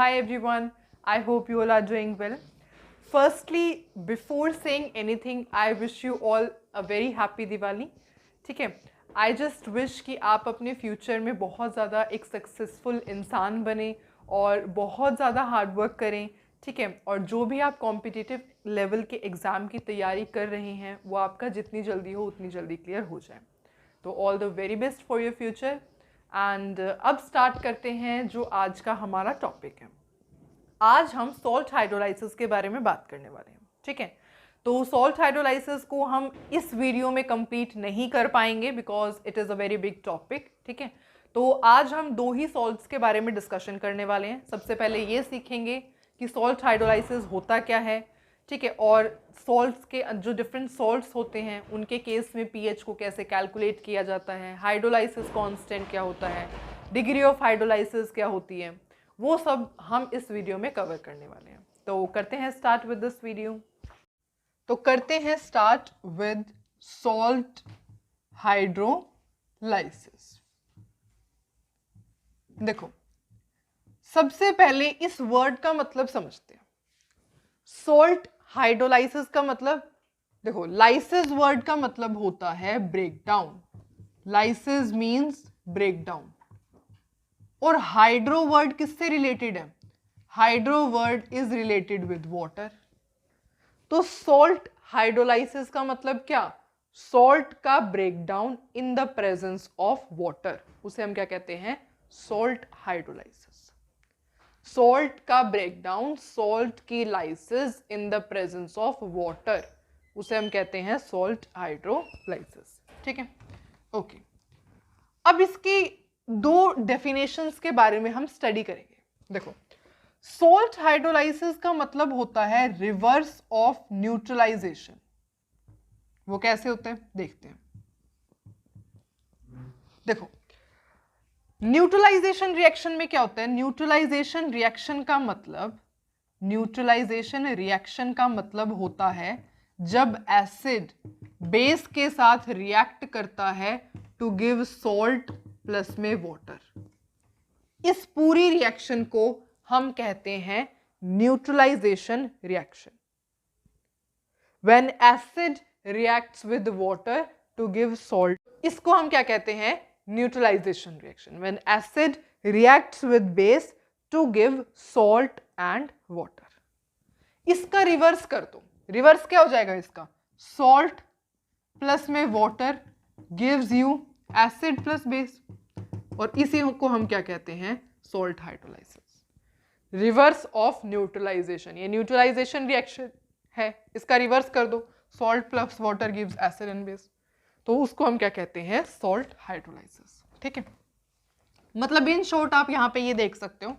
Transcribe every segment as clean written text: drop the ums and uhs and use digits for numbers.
hi everyone, I hope you all are doing well. Firstly, before saying anything, I wish you all a very happy Diwali. ठीक है, I just wish कि आप अपने future में बहुत ज़्यादा एक सक्सेसफुल इंसान बने और बहुत ज़्यादा हार्ड वर्क करें, ठीक है, और जो भी आप कॉम्पिटिटिव लेवल के एग्ज़ाम की तैयारी कर रहे हैं वो आपका जितनी जल्दी हो उतनी जल्दी क्लियर हो जाए. तो all the very best for your future. And अब स्टार्ट करते हैं जो आज का हमारा टॉपिक है. आज हम सॉल्ट हाइड्रोलाइसिस के बारे में बात करने वाले हैं. ठीक है, तो सॉल्ट हाइड्रोलाइसिस को हम इस वीडियो में कंप्लीट नहीं कर पाएंगे because it is a very big topic. ठीक है, तो आज हम दो ही सॉल्ट्स के बारे में डिस्कशन करने वाले हैं. सबसे पहले ये सीखेंगे कि सॉल्ट हाइड्रोलाइसिस होता क्या है. ठीक है, और सॉल्ट्स के जो डिफरेंट सॉल्ट्स होते हैं उनके केस में पीएच को कैसे कैलकुलेट किया जाता है, हाइड्रोलाइसिस कांस्टेंट क्या होता है, डिग्री ऑफ हाइड्रोलाइसिस क्या होती है, वो सब हम इस वीडियो में कवर करने वाले हैं. तो करते हैं स्टार्ट विद दिस वीडियो. तो करते हैं स्टार्ट विद सॉल्ट हाइड्रोलाइसिस. देखो, सबसे पहले इस वर्ड का मतलब समझते हैं. सॉल्ट हाइड्रोलाइसिस का मतलब, देखो, लाइसिस वर्ड का मतलब होता है break down. Lysis means break down. और हाइड्रो वर्ड किससे रिलेटेड है? Hydro word is related with water. तो सॉल्ट हाइड्रोलाइसिस का मतलब क्या? सॉल्ट का break down in the presence of water, उसे हम क्या कहते हैं? Salt hydrolysis. सॉल्ट का ब्रेकडाउन, सॉल्ट की lysis in the presence of water, उसे हम कहते हैं सॉल्ट हाइड्रोलाइसिस. ठीक है, ओके. अब इसकी दो डेफिनेशंस के बारे में हम स्टडी करेंगे. देखो, सॉल्ट हाइड्रोलाइसिस का मतलब होता है रिवर्स ऑफ न्यूट्रलाइजेशन. वो कैसे होते हैं देखते हैं. देखो, न्यूट्रलाइजेशन रिएक्शन में क्या होता है? न्यूट्रलाइजेशन रिएक्शन का मतलब होता है जब एसिड बेस के साथ रिएक्ट करता है टू गिव सॉल्ट प्लस में वाटर. इस पूरी रिएक्शन को हम कहते हैं neutralisation reaction. When acid reacts with water to give salt, इसको हम क्या कहते हैं? Neutralisation reaction. When acid reacts with base to give salt and water. इसका रिवर्स कर दो. रिवर्स क्या हो जाएगा इसका? सॉल्ट प्लस में water gives you acid plus base, और इसी को हम क्या कहते हैं? Salt hydrolysis. Reverse of neutralisation, ये न्यूट्रलाइजेशन रिएक्शन है, इसका रिवर्स कर दो. Salt plus water gives acid and base, तो उसको हम क्या कहते हैं? Salt hydrolysis. ठीक है, मतलब इन शॉर्ट आप यहां पे ये देख सकते हो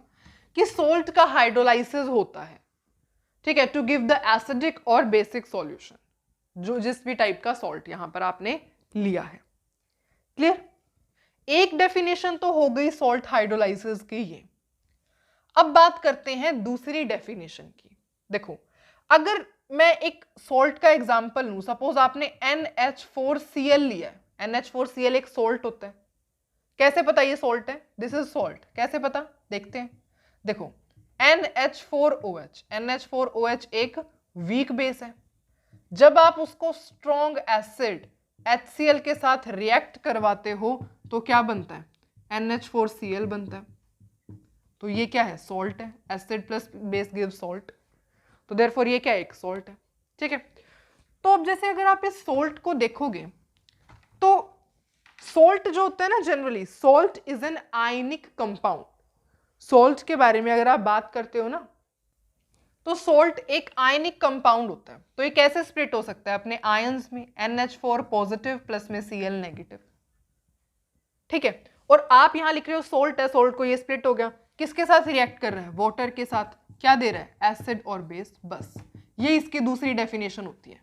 कि सॉल्ट का हाइड्रोलाइसिस होता है, ठीक है, टू गिव द एसिडिक और बेसिक सॉल्यूशन, जो जिस भी टाइप का सॉल्ट यहां पर आपने लिया है. क्लियर? एक डेफिनेशन तो हो गई सॉल्ट हाइड्रोलाइसिस की ये. अब बात करते हैं दूसरी डेफिनेशन की. देखो, अगर मैं एक सॉल्ट का एग्जांपल लूं, सपोज आपने NH4Cl लिया है. NH4Cl एक सॉल्ट होता है. कैसे पता ये सॉल्ट है? This is salt. कैसे पता? देखते हैं. देखो, NH4OH एक वीक बेस है. जब आप उसको स्ट्रॉन्ग एसिड HCl के साथ रिएक्ट करवाते हो तो क्या बनता है? NH4Cl बनता है. तो ये क्या है? सॉल्ट है. Acid plus base give salt, तो देयरफॉर ये क्या है? एक सॉल्ट है. ठीक है, तो अब जैसे अगर आप इस सॉल्ट को देखोगे तो सॉल्ट जो होता है ना, generally salt is an ionic compound. Salt के बारे में अगर आप बात करते हो ना, तो सॉल्ट एक आयनिक कंपाउंड होता है. तो ये कैसे स्प्लिट हो सकता है? अपने आयंस में, NH4 पॉजिटिव प्लस में Cl नेगेटिव. ठीक है, और आप यहां लिख रहे हो सॉल्ट है, सॉल्ट को ये स्प्लिट हो गया. किसके साथ रिएक्ट कर रहा है? वाटर के साथ. क्या दे रहा है? एसिड और बेस. बस ये इसकी दूसरी डेफिनेशन होती है.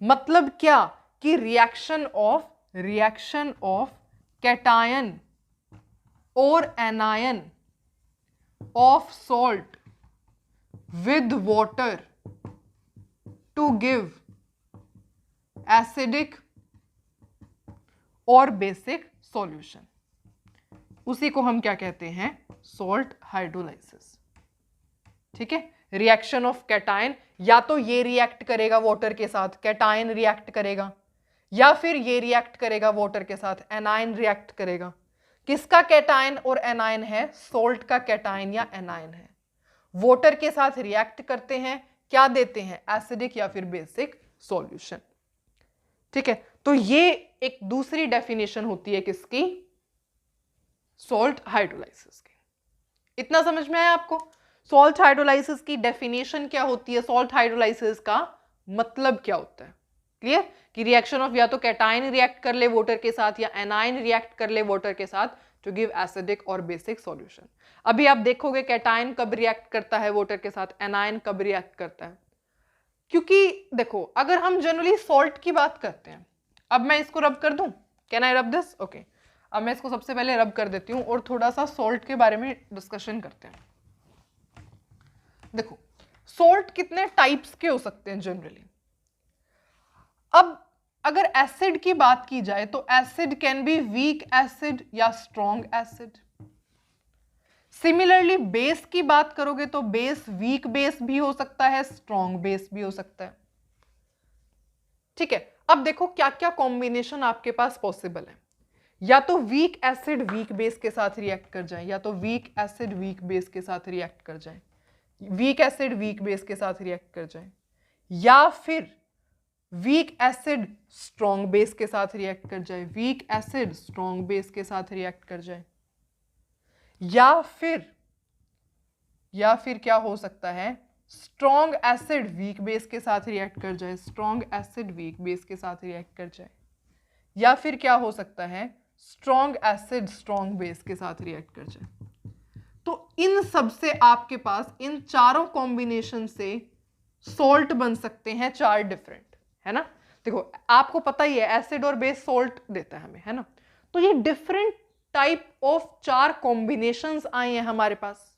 मतलब क्या? कि रिएक्शन ऑफ कैटायन और anion of salt with water to give acidic और बेसिक सॉल्यूशन, उसी को हम क्या कहते हैं? Salt hydrolysis. ठीक है, रिएक्शन ऑफ कैटायन, या तो ये रिएक्ट करेगा वाटर के साथ, कैटायन रिएक्ट करेगा, या फिर ये रिएक्ट करेगा वाटर के साथ, एनायन रिएक्ट करेगा। किसका कैटायन और एनायन है? सोल्ट का कैटायन या एनायन है। वाटर के साथ रिएक्ट करते हैं, क्या देते हैं? एसिडिक या फिर बेसिक सॉल्यूशन। ठीक है, तो ये एक दूसरी डेफिनेशन होती है किसकी? सॉल्ट हाइड्रोलाइसिस की। इतना समझ में आया आपको? सॉल्ट हाइड्रोलाइसिस की डेफिनेशन क्या होती है, सॉल्ट हाइड्रोलाइसिस का मतलब क्या होता है? क्लियर? कि रिएक्शन ऑफ या तो कैटायन रिएक्ट कर ले वाटर के साथ या एनायन रिएक्ट कर ले वाटर के साथ टू गिव एसिडिक और बेसिक सॉल्यूशन। अभी आप देखोगे कैटायन कब रिएक्ट करता है वाटर के साथ, एनायन कब रिएक्ट करता है। क्योंकि देखो, अगर हम जनरली सॉल्ट की बात करते हैं, अब मैं इसको रब कर दूं, can I rub this? Okay, अब मैं इसको सबसे पहले रब कर देती हूं और थोड़ा सा सॉल्ट के बारे में डिस्कशन करते हैं। देखो, सॉल्ट कितने टाइप्स के हो सकते हैं जनरली। अब अगर एसिड की बात की जाए तो acid can be weak acid या स्ट्रॉन्ग एसिड। सिमिलरली बेस की बात करोगे तो बेस वीक बेस भी हो सकता है, स्ट्रॉन्ग बेस भी हो सकता है। ठीक है, अब देखो क्या क्या कॉम्बिनेशन आपके पास पॉसिबल है। या तो वीक एसिड वीक बेस के साथ रिएक्ट कर जाए, या तो वीक एसिड वीक बेस के साथ रिएक्ट कर जाए, वीक एसिड वीक बेस के साथ रिएक्ट कर जाए, या फिर वीक एसिड स्ट्रॉन्ग बेस के साथ रिएक्ट कर जाए, वीक एसिड स्ट्रॉन्ग बेस के साथ रिएक्ट कर जाए, या फिर क्या हो सकता है, स्ट्रॉन्ग एसिड वीक बेस के साथ रिएक्ट कर जाए, स्ट्रॉन्ग एसिड वीक बेस के साथ रिएक्ट कर जाए, या फिर क्या हो सकता है, स्ट्रॉन्ग एसिड स्ट्रॉन्ग बेस के साथ रिएक्ट कर जाए। तो इन सब से आपके पास इन चारों कॉम्बिनेशन से सॉल्ट बन सकते हैं, चार डिफरेंट, है ना। देखो आपको पता ही है एसिड और बेस सॉल्ट देता है हमें, है ना। तो ये डिफरेंट टाइप ऑफ चार कॉम्बिनेशंस आए हैं हमारे पास।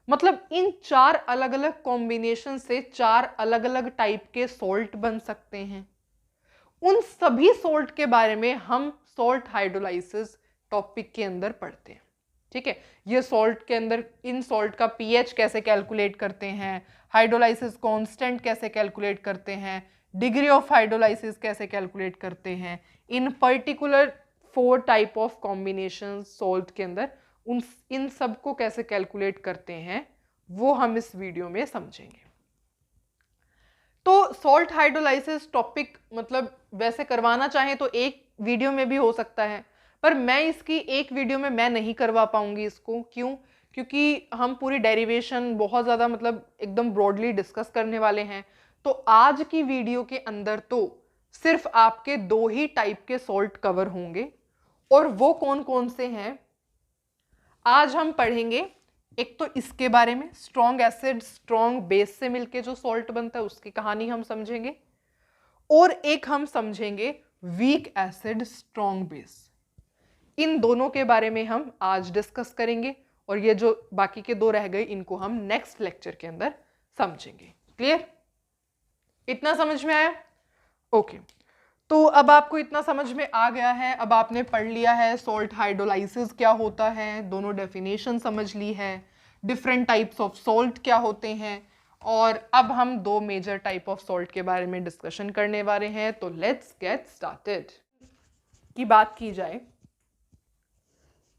मतलब इन चार अलग अलग कॉम्बिनेशन से चार अलग अलग टाइप के सॉल्ट बन सकते हैं। उन सभी सॉल्ट के बारे में हम सॉल्ट हाइड्रोलाइसिस टॉपिक के अंदर पढ़ते हैं। ठीक है, ये सॉल्ट के अंदर इन सॉल्ट का पीएच कैसे कैलकुलेट करते हैं, हाइड्रोलाइसिस कांस्टेंट कैसे कैलकुलेट करते हैं, डिग्री ऑफ हाइड्रोलाइसिस कैसे कैलकुलेट करते हैं, इन particular 4 type of combination salt के अंदर इन सब को कैसे कैलकुलेट करते हैं, वो हम इस वीडियो में समझेंगे। तो सॉल्ट हाइड्रोलाइसिस टॉपिक मतलब वैसे करवाना चाहें तो एक वीडियो में भी हो सकता है, पर मैं इसकी एक वीडियो में मैं नहीं करवा पाऊंगी इसको। क्यों? क्योंकि हम पूरी डेरिवेशन बहुत ज़्यादा मतलब एकदम ब्रॉडली डिस्कस करने वाले हैं। तो आज की वीडियो के अंदर तो सिर्फ आपके 2 ही टाइप के सॉल्ट कवर होंगे, और वो कौन कौन से हैं आज हम पढ़ेंगे। एक तो इसके बारे में, स्ट्रॉन्ग एसिड स्ट्रॉन्ग बेस से मिलके जो सॉल्ट बनता है उसकी कहानी हम समझेंगे, और एक हम समझेंगे वीक एसिड स्ट्रॉन्ग बेस। इन दोनों के बारे में हम आज डिस्कस करेंगे, और ये जो बाकी के 2 रह गए इनको हम नेक्स्ट लेक्चर के अंदर समझेंगे। क्लियर? इतना समझ में आया? ओके, तो अब आपको इतना समझ में आ गया है, अब आपने पढ़ लिया है सॉल्ट हाइड्रोलाइसिस क्या होता है, दोनों डेफिनेशन समझ ली है, डिफरेंट टाइप्स ऑफ सॉल्ट क्या होते हैं, और अब हम 2 मेजर टाइप ऑफ सॉल्ट के बारे में डिस्कशन करने वाले हैं। तो लेट्स गेट स्टार्टेड। की बात की जाए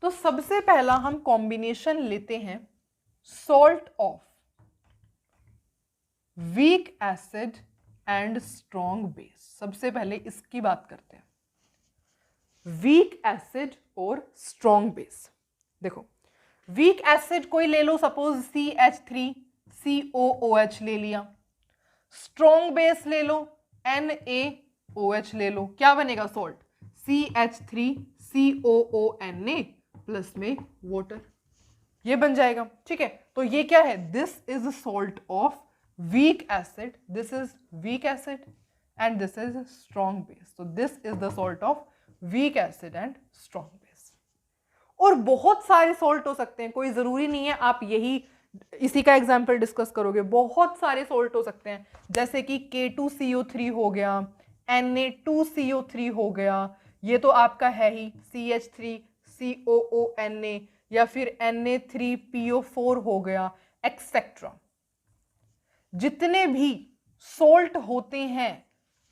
तो सबसे पहला हम कॉम्बिनेशन लेते हैं salt of weak acid and strong base. सबसे पहले इसकी बात करते हैं, वीक एसिड और स्ट्रॉन्ग बेस। देखो वीक एसिड कोई ले लो, सपोज CH3COOH ले लिया, स्ट्रॉन्ग बेस ले लो NaOH ले लो, क्या बनेगा सॉल्ट? CH3COONA प्लस में वाटर, ये बन जाएगा। ठीक है, तो ये क्या है? This is salt of weak acid, this is weak acid and this is strong base. तो this is the salt of weak acid and strong base. और बहुत सारे सॉल्ट हो सकते हैं, कोई जरूरी नहीं है आप यही इसी का एग्जाम्पल डिस्कस करोगे। बहुत सारे सॉल्ट हो सकते हैं, जैसे कि K2CO3 हो गया, Na2CO3 हो गया, ये तो आपका है ही, CH3COONA, या फिर Na3PO4 हो गया, एक्सेट्रा। जितने भी सोल्ट होते हैं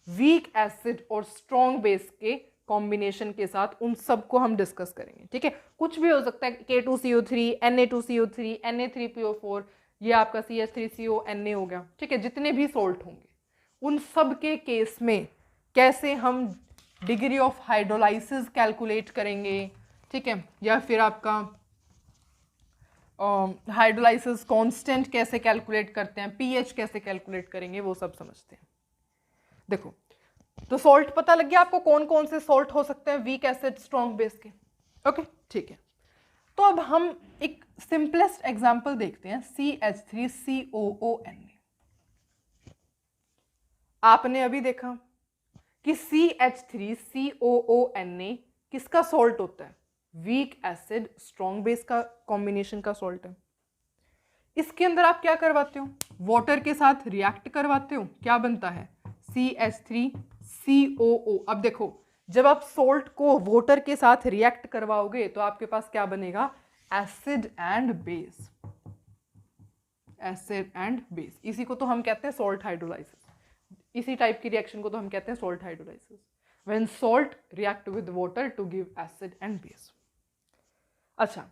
वीक एसिड और स्ट्रॉन्ग बेस के कॉम्बिनेशन के साथ, उन सबको हम डिस्कस करेंगे। ठीक है, कुछ भी हो सकता है, K2CO3, Na2CO3, Na3PO4, ये आपका CH3CO Na हो गया। ठीक है, जितने भी सोल्ट होंगे उन सब के केस में कैसे हम डिग्री ऑफ हाइड्रोलाइसिस कैलकुलेट करेंगे, ठीक है, या फिर आपका हाइड्रोलाइसिस कांस्टेंट कैसे कैलकुलेट करते हैं, पीएच कैसे कैलकुलेट करेंगे, वो सब समझते हैं। देखो, तो सॉल्ट पता लग गया आपको कौन कौन से सॉल्ट हो सकते हैं वीक एसिड स्ट्रॉन्ग बेस के। ओके, ठीक है। तो अब हम एक सिंपलेस्ट एग्जांपल देखते हैं, CH3COONA। आपने अभी देखा कि CH3COONA किसका सॉल्ट होता है, वीक एसिड स्ट्रॉन्ग बेस का कॉम्बिनेशन का सॉल्ट है। इसके अंदर आप क्या करवाते हो, वाटर के साथ रिएक्ट करवाते हो, क्या बनता है CH3COO। अब देखो, जब आप सॉल्ट को वाटर के साथ रिएक्ट करवाओगे तो आपके पास क्या बनेगा, acid and base. Acid and base, इसी को तो हम कहते हैं सॉल्ट हाइड्रोलाइसिस। इसी टाइप की रिएक्शन को तो हम कहते हैं salt hydrolysis, when salt react with water to give acid and base. अच्छा,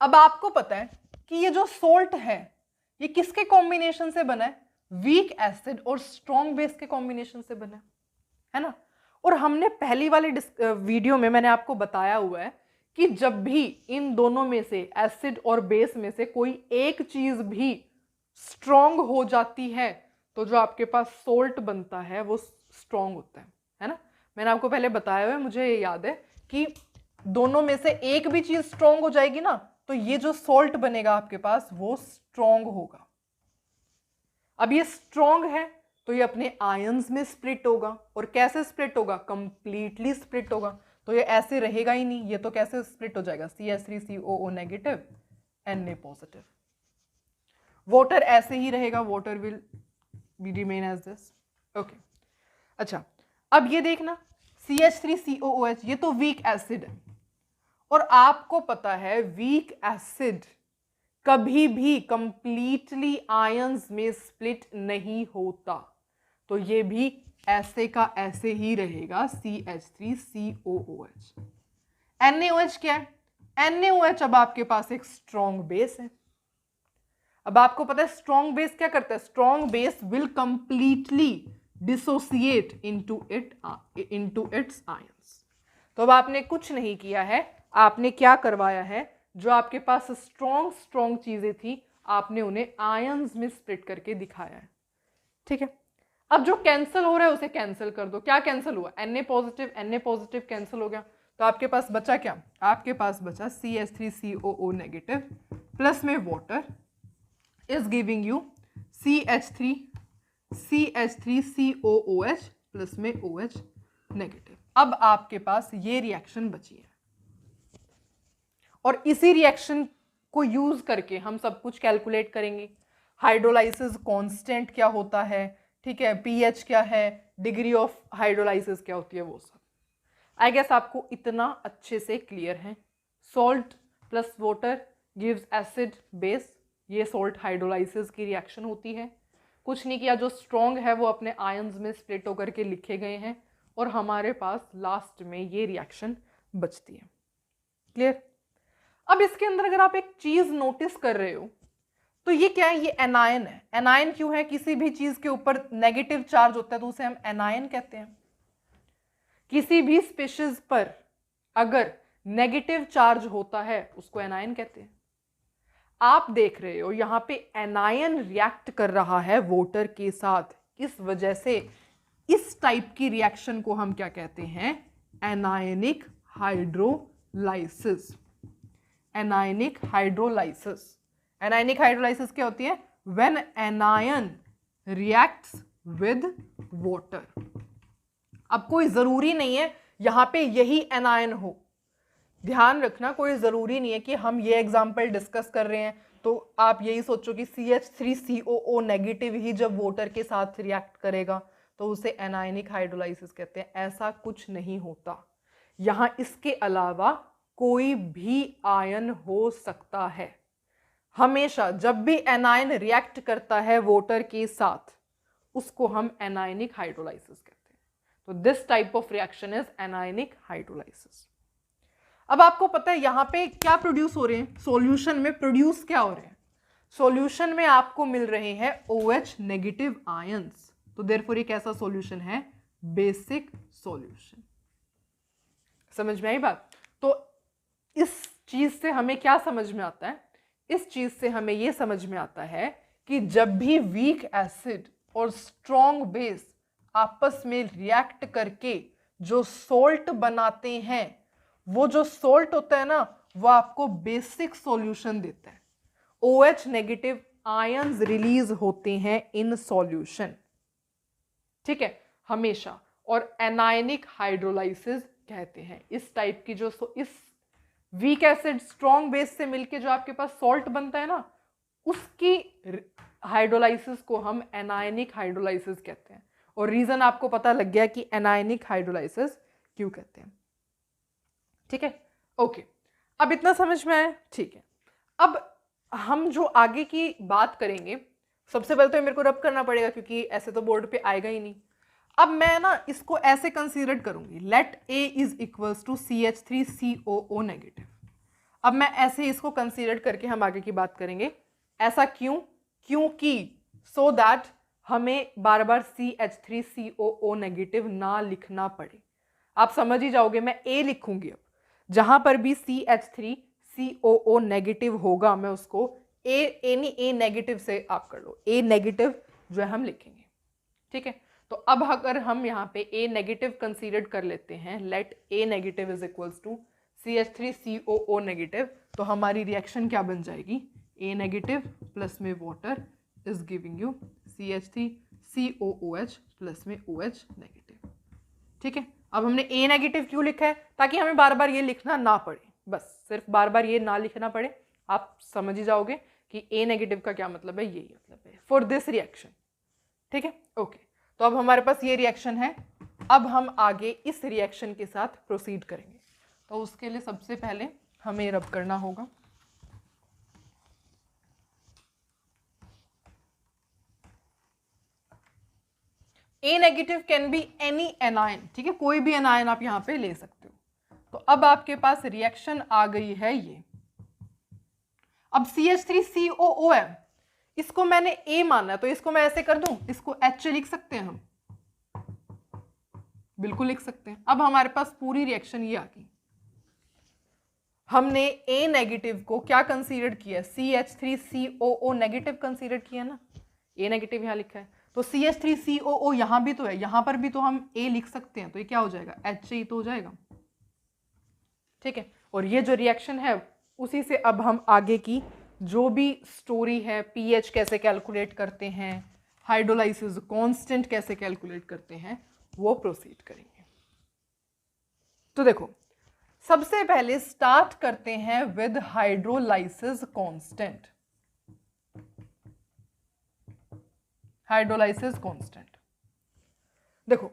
अब आपको पता है कि ये जो सॉल्ट है ये किसके कॉम्बिनेशन से बना है, वीक एसिड और स्ट्रॉन्ग बेस के कॉम्बिनेशन से बना है ना। और हमने पहली वाली वीडियो में मैंने आपको बताया हुआ है कि जब भी इन दोनों में से, एसिड और बेस में से कोई एक चीज भी स्ट्रॉन्ग हो जाती है तो जो आपके पास सोल्ट बनता है वो स्ट्रॉन्ग होता है ना। मैंने आपको पहले बताया हुआ है, मुझे ये याद है कि दोनों में से एक भी चीज स्ट्रॉन्ग हो जाएगी ना तो ये जो सोल्ट बनेगा आपके पास वो स्ट्रॉन्ग होगा। अब ये स्ट्रॉन्ग है तो ये अपने आयंस में स्प्लिट होगा, और कैसे स्प्लिट होगा, कंप्लीटली स्प्लिट होगा। तो ये ऐसे रहेगा ही नहीं, ये तो कैसे स्प्लिट हो जाएगा, CH3COO negative Na positive. Water ऐसे ही रहेगा, water will be remain as this. Okay, अच्छा, अब ये देखना CH3COOH ये तो वीक एसिड है, और आपको पता है वीक एसिड कभी भी कंप्लीटली आयंस में स्प्लिट नहीं होता, तो ये भी ऐसे का ऐसे ही रहेगा CH3COOH। NaOH क्या है, NaOH अब आपके पास एक स्ट्रॉन्ग बेस है। अब आपको पता है स्ट्रॉन्ग बेस क्या करता है, strong base will completely dissociate into its ions. तो अब आपने कुछ नहीं किया है, आपने क्या करवाया है, जो आपके पास स्ट्रॉन्ग चीजें थी आपने उन्हें आयंस में स्प्लिट करके दिखाया है। ठीक है, अब जो कैंसिल हो रहा है उसे कैंसिल कर दो। क्या कैंसिल हुआ, Na पॉजिटिव कैंसिल हो गया, तो आपके पास बचा क्या, आपके पास बचा CH3COO नेगेटिव प्लस में water is giving you CH3COOH plus में OH नेगेटिव। अब आपके पास ये रिएक्शन बची है, और इसी रिएक्शन को यूज करके हम सब कुछ कैलकुलेट करेंगे। हाइड्रोलाइसिस कांस्टेंट क्या होता है, ठीक है, पीएच क्या है, डिग्री ऑफ हाइड्रोलाइसिस क्या होती है, वो सब आई गेस आपको इतना अच्छे से क्लियर है। Salt plus water gives acid base, ये सॉल्ट हाइड्रोलाइसिस की रिएक्शन होती है। कुछ नहीं किया, जो स्ट्रॉन्ग है वो अपने आयंस में स्प्लिट होकर के लिखे गए हैं, और हमारे पास लास्ट में ये रिएक्शन बचती है। क्लियर। अब इसके अंदर अगर आप एक चीज नोटिस कर रहे हो तो ये क्या है, ये एनायन है। एनायन क्यों है, किसी भी चीज के ऊपर नेगेटिव चार्ज होता है तो उसे हम एनायन कहते हैं। किसी भी स्पीशीज पर अगर नेगेटिव चार्ज होता है उसको एनायन कहते हैं। आप देख रहे हो यहां पे एनायन रिएक्ट कर रहा है वाटर के साथ, इस वजह से इस टाइप की रिएक्शन को हम क्या कहते हैं, anionic hydrolysis. Anionic hydrolysis, anionic hydrolysis क्या होती है, when anion reacts with water. अब कोई जरूरी नहीं है यहां पे यही एनायन हो, ध्यान रखना, कोई जरूरी नहीं है कि हम ये एग्जांपल डिस्कस कर रहे हैं तो आप यही सोचो कि CH3COO नेगेटिव ही जब वाटर के साथ रिएक्ट करेगा तो उसे एनायनिक हाइड्रोलाइसिस कहते हैं। ऐसा कुछ नहीं होता, यहां इसके अलावा कोई भी आयन हो सकता है। हमेशा जब भी एनायन रिएक्ट करता है वाटर के साथ उसको हम एनायनिक हाइड्रोलाइसिस कहते हैं। तो this type of reaction is anionic hydrolysis. अब आपको पता है यहां पे क्या प्रोड्यूस हो रहे हैं, सॉल्यूशन में प्रोड्यूस क्या हो रहे हैं, सॉल्यूशन में आपको मिल रहे हैं OH नेगेटिव आयंस। तो देयरफॉर ये कैसा सॉल्यूशन है, बेसिक सॉल्यूशन। समझ में आई बात। तो इस चीज से हमें क्या समझ में आता है, इस चीज से हमें यह समझ में आता है कि जब भी वीक एसिड और स्ट्रॉन्ग बेस आपस में रिएक्ट करके जो सोल्ट बनाते हैं, वो जो सोल्ट होता है ना वो आपको बेसिक सॉल्यूशन देता है। OH नेगेटिव आयंस रिलीज होते हैं इन सॉल्यूशन, ठीक है, हमेशा। और एनायनिक हाइड्रोलाइसिस कहते हैं इस टाइप की, जो इस वीक एसिड स्ट्रॉन्ग बेस से मिलके जो आपके पास सॉल्ट बनता है ना, उसकी हाइड्रोलाइसिस को हम एनायनिक हाइड्रोलाइसिस कहते हैं। और रीजन आपको पता लग गया कि एनायनिक हाइड्रोलाइसिस क्यों कहते हैं, ठीक है। ओके, अब इतना समझ में आया, ठीक है। अब हम जो आगे की बात करेंगे, सबसे पहले तो मेरे को रब करना पड़ेगा क्योंकि ऐसे तो बोर्ड पे आएगा ही नहीं। अब मैं ना इसको ऐसे कंसीडर करूंगी, let A is equals to CH3COO negative. अब मैं ऐसे इसको कंसीडर करके हम आगे की बात करेंगे। ऐसा क्यों, क्योंकि सो दैट हमें बार बार CH3COO नेगेटिव ना लिखना पड़े। आप समझ ही जाओगे, मैं A लिखूंगी। अब जहां पर भी CH3COO नेगेटिव होगा मैं उसको A नेगेटिव से आप कर लो, A नेगेटिव जो है हम लिखेंगे, ठीक है। तो अब अगर हम यहाँ पे A नेगेटिव कंसीडर कर लेते हैं, let A negative is equals to CH3COO negative, तो हमारी रिएक्शन क्या बन जाएगी, A नेगेटिव प्लस में water is giving you CH3COOH plus में OH नेगेटिव, ठीक है। अब हमने A नेगेटिव क्यों लिखा है, ताकि हमें बार बार ये लिखना ना पड़े, बस सिर्फ बार बार ये ना लिखना पड़े। आप समझ ही जाओगे कि A नेगेटिव का क्या मतलब है, यही मतलब है फॉर दिस रिएक्शन, ठीक है। ओके, तो अब हमारे पास ये रिएक्शन है। अब हम आगे इस रिएक्शन के साथ प्रोसीड करेंगे। तो उसके लिए सबसे पहले हमें रब करना होगा। A negative can be any anion, ठीक है, कोई भी एनायन आप यहां पे ले सकते हो। तो अब आपके पास रिएक्शन आ गई है ये। अब CH3COO है, इसको मैंने A माना है, तो इसको मैं ऐसे कर दूं, इसको H लिख सकते हैं हम, बिल्कुल लिख सकते हैं। अब हमारे पास पूरी रिएक्शन ये आ गई। हमने A नेगेटिव को क्या कंसीडर किया, CH3COO नेगेटिव कंसीडर किया ना, A नेगेटिव यहां लिखा है, तो CH3COO यहां भी तो है, यहां पर भी तो हम A लिख सकते हैं, तो ये क्या हो जाएगा, H ही तो हो जाएगा, ठीक है। और ये जो रिएक्शन है उसी से अब हम आगे की जो भी स्टोरी है, पीएच कैसे कैलकुलेट करते हैं, हाइड्रोलाइसिस कांस्टेंट कैसे कैलकुलेट करते हैं, वो प्रोसीड करेंगे। तो देखो, सबसे पहले स्टार्ट करते हैं with hydrolysis constant. Hydrolysis constant, देखो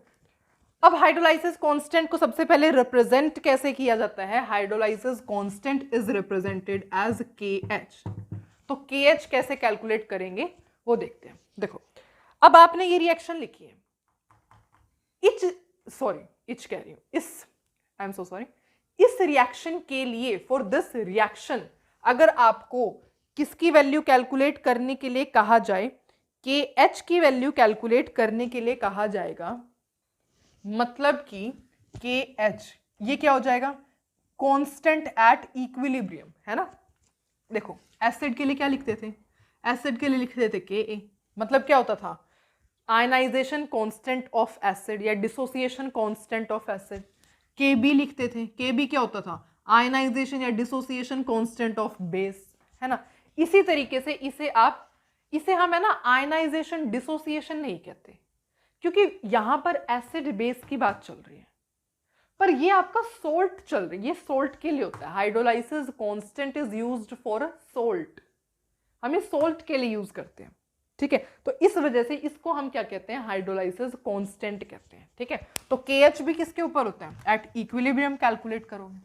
अब हाइड्रोलाइसिस कांस्टेंट को सबसे पहले रिप्रेजेंट कैसे किया जाता है, hydrolysis constant is represented as KH। तो KH कैसे कैलकुलेट करेंगे वो देखते हैं। देखो, अब आपने ये रिएक्शन लिखी है, इस रिएक्शन के लिए, फॉर दिस रिएक्शन अगर आपको किसकी वैल्यू कैलकुलेट करने के लिए कहा जाए, KH की वैल्यू कैलकुलेट करने के लिए कहा जाएगा, मतलब कि KH ये क्या हो जाएगा, कांस्टेंट एट इक्विलिब्रियम, है ना। देखो एसिड के लिए क्या लिखते थे, एसिड के लिए लिखते थे Ka, मतलब क्या होता था, आयनाइजेशन कांस्टेंट ऑफ एसिड या dissociation constant of acid. Kb लिखते थे, Kb क्या होता था, आयनाइजेशन या डिसोसिएशन कांस्टेंट ऑफ बेस, है ना। इसी तरीके से इसे हम है ना आयनाइजेशन डिसोसिएशन नहीं कहते, क्योंकि यहां पर एसिड बेस की बात चल रही है, पर ये आपका सोल्ट चल रही है, ये सोल्ट के लिए होता है। Hydrolysis constant is used for salt, हम इस सोल्ट के लिए यूज करते हैं, ठीक है। तो इस वजह से इसको हम क्या कहते हैं, हाइड्रोलाइसिस कांस्टेंट कहते हैं, ठीक है। तो KH भी किसके ऊपर होता है, एट इक्विलिब्रियम कैलकुलेट करोगे,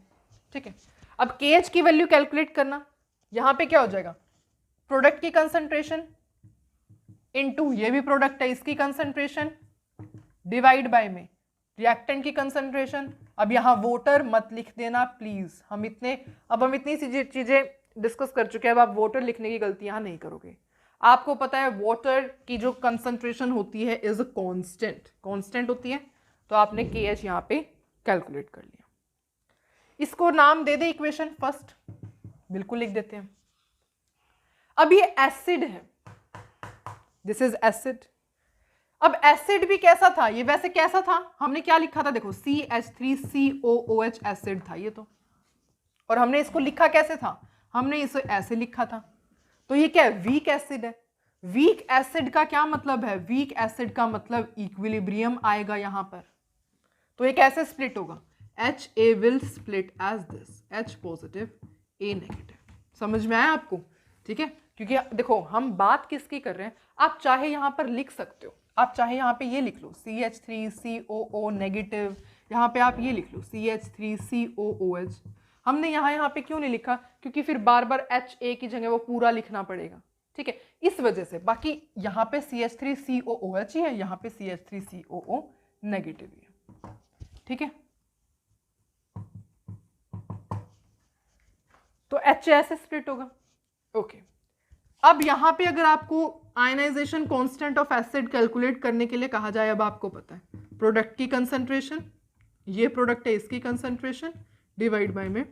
ठीक है। अब KH की वैल्यू कैलकुलेट करना, यहां पे क्या हो जाएगा, प्रोडक्ट की कंसंट्रेशन इनटू ये भी प्रोडक्ट है इसकी कंसंट्रेशन डिवाइड बाय में रिएक्टेंट की कंसंट्रेशन। अब यहाँ वोटर मत लिख देना प्लीज, हम इतनी सी चीजें डिस्कस कर चुके हैं, अब आप वोटर लिखने की गलती यहाँ नहीं करोगे। आपको पता है वाटर की जो कंसंट्रेशन होती है इज कांस्टेंट होती है, तो आपने KH यहाँ पे कैलकुलेट कर लिया। इसको नाम दे दे इक्वेशन फर्स्ट, बिल्कुल लिख देते हैं। अब ये एसिड है, दिस इज एसिड। अब एसिड भी कैसा था, ये वैसे कैसा था, हमने क्या लिखा था, देखो CH3COOH एसिड था ये तो, और हमने इसको लिखा कैसे था, हमने इसे ऐसे लिखा था। तो ये क्या है, वीक एसिड है। वीक एसिड का क्या मतलब है, वीक एसिड का मतलब इक्विलिब्रियम आएगा यहां पर। तो ये कैसे स्प्लिट होगा, HA will split as this, H positive A negative. समझ में आया आपको, ठीक है। क्योंकि देखो हम बात किसकी कर रहे हैं, आप चाहे यहां पर लिख सकते हो, आप चाहे यहां पे ये लिख लो CH3COO नेगेटिव, यहां पे आप ये लिख लो CH3COOH। हमने यहाँ पे क्यों नहीं लिखा, क्योंकि फिर बार बार HA की जगह वो पूरा लिखना पड़ेगा, ठीक है, इस वजह से। बाकी यहाँ पे CH3COOH ही है, यहाँ पे CH3COO नेगेटिव ही है, ठीक है। तो HA ऐसे स्प्लिट होगा, ओके। अब यहाँ पे अगर आपको ionisation constant of acid calculate करने के लिए कहा जाए, अब आपको पता है प्रोडक्ट की कंसंट्रेशन, ये प्रोडक्ट है इसकी कंसंट्रेशन डिवाइड बाय में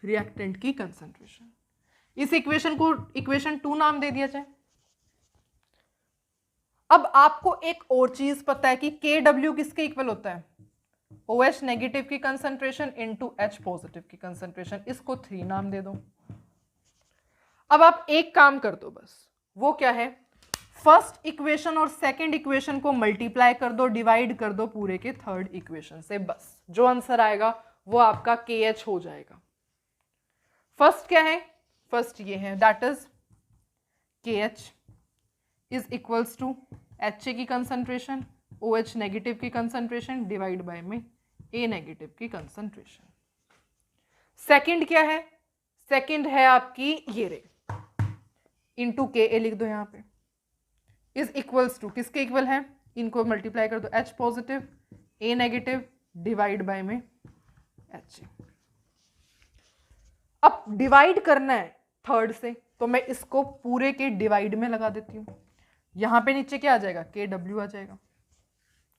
रिएक्टेंट की कंसंट्रेशन। इस इक्वेशन को इक्वेशन 2 नाम दे दिया जाए। अब आपको एक और चीज पता है कि KW किसके इक्वल होता है, OH नेगेटिव की कंसंट्रेशन इनटू H पॉजिटिव की कंसंट्रेशन, इसको 3 नाम दे दो। अब आप एक काम कर दो बस, वो क्या है, फर्स्ट इक्वेशन और सेकंड इक्वेशन को मल्टीप्लाई कर दो, डिवाइड कर दो पूरे के थर्ड इक्वेशन से, बस जो आंसर आएगा वो आपका KH हो जाएगा। फर्स्ट क्या है, फर्स्ट ये है, that is KH is equals to HA की कंसंट्रेशन OH नेगेटिव की कंसंट्रेशन डिवाइड बाय में A नेगेटिव की कंसंट्रेशन। सेकंड क्या है, सेकंड है आपकी ये रे इनटू KA लिख दो यहाँ पे, इज इक्वल्स टू किसके इक्वल है, इनको मल्टीप्लाई कर दो H positive A negative divide by में HA। अब डिवाइड करना है थर्ड से, तो मैं इसको पूरे के डिवाइड में लगा देती हूं। यहां पे नीचे क्या आ जाएगा, KW आ जाएगा,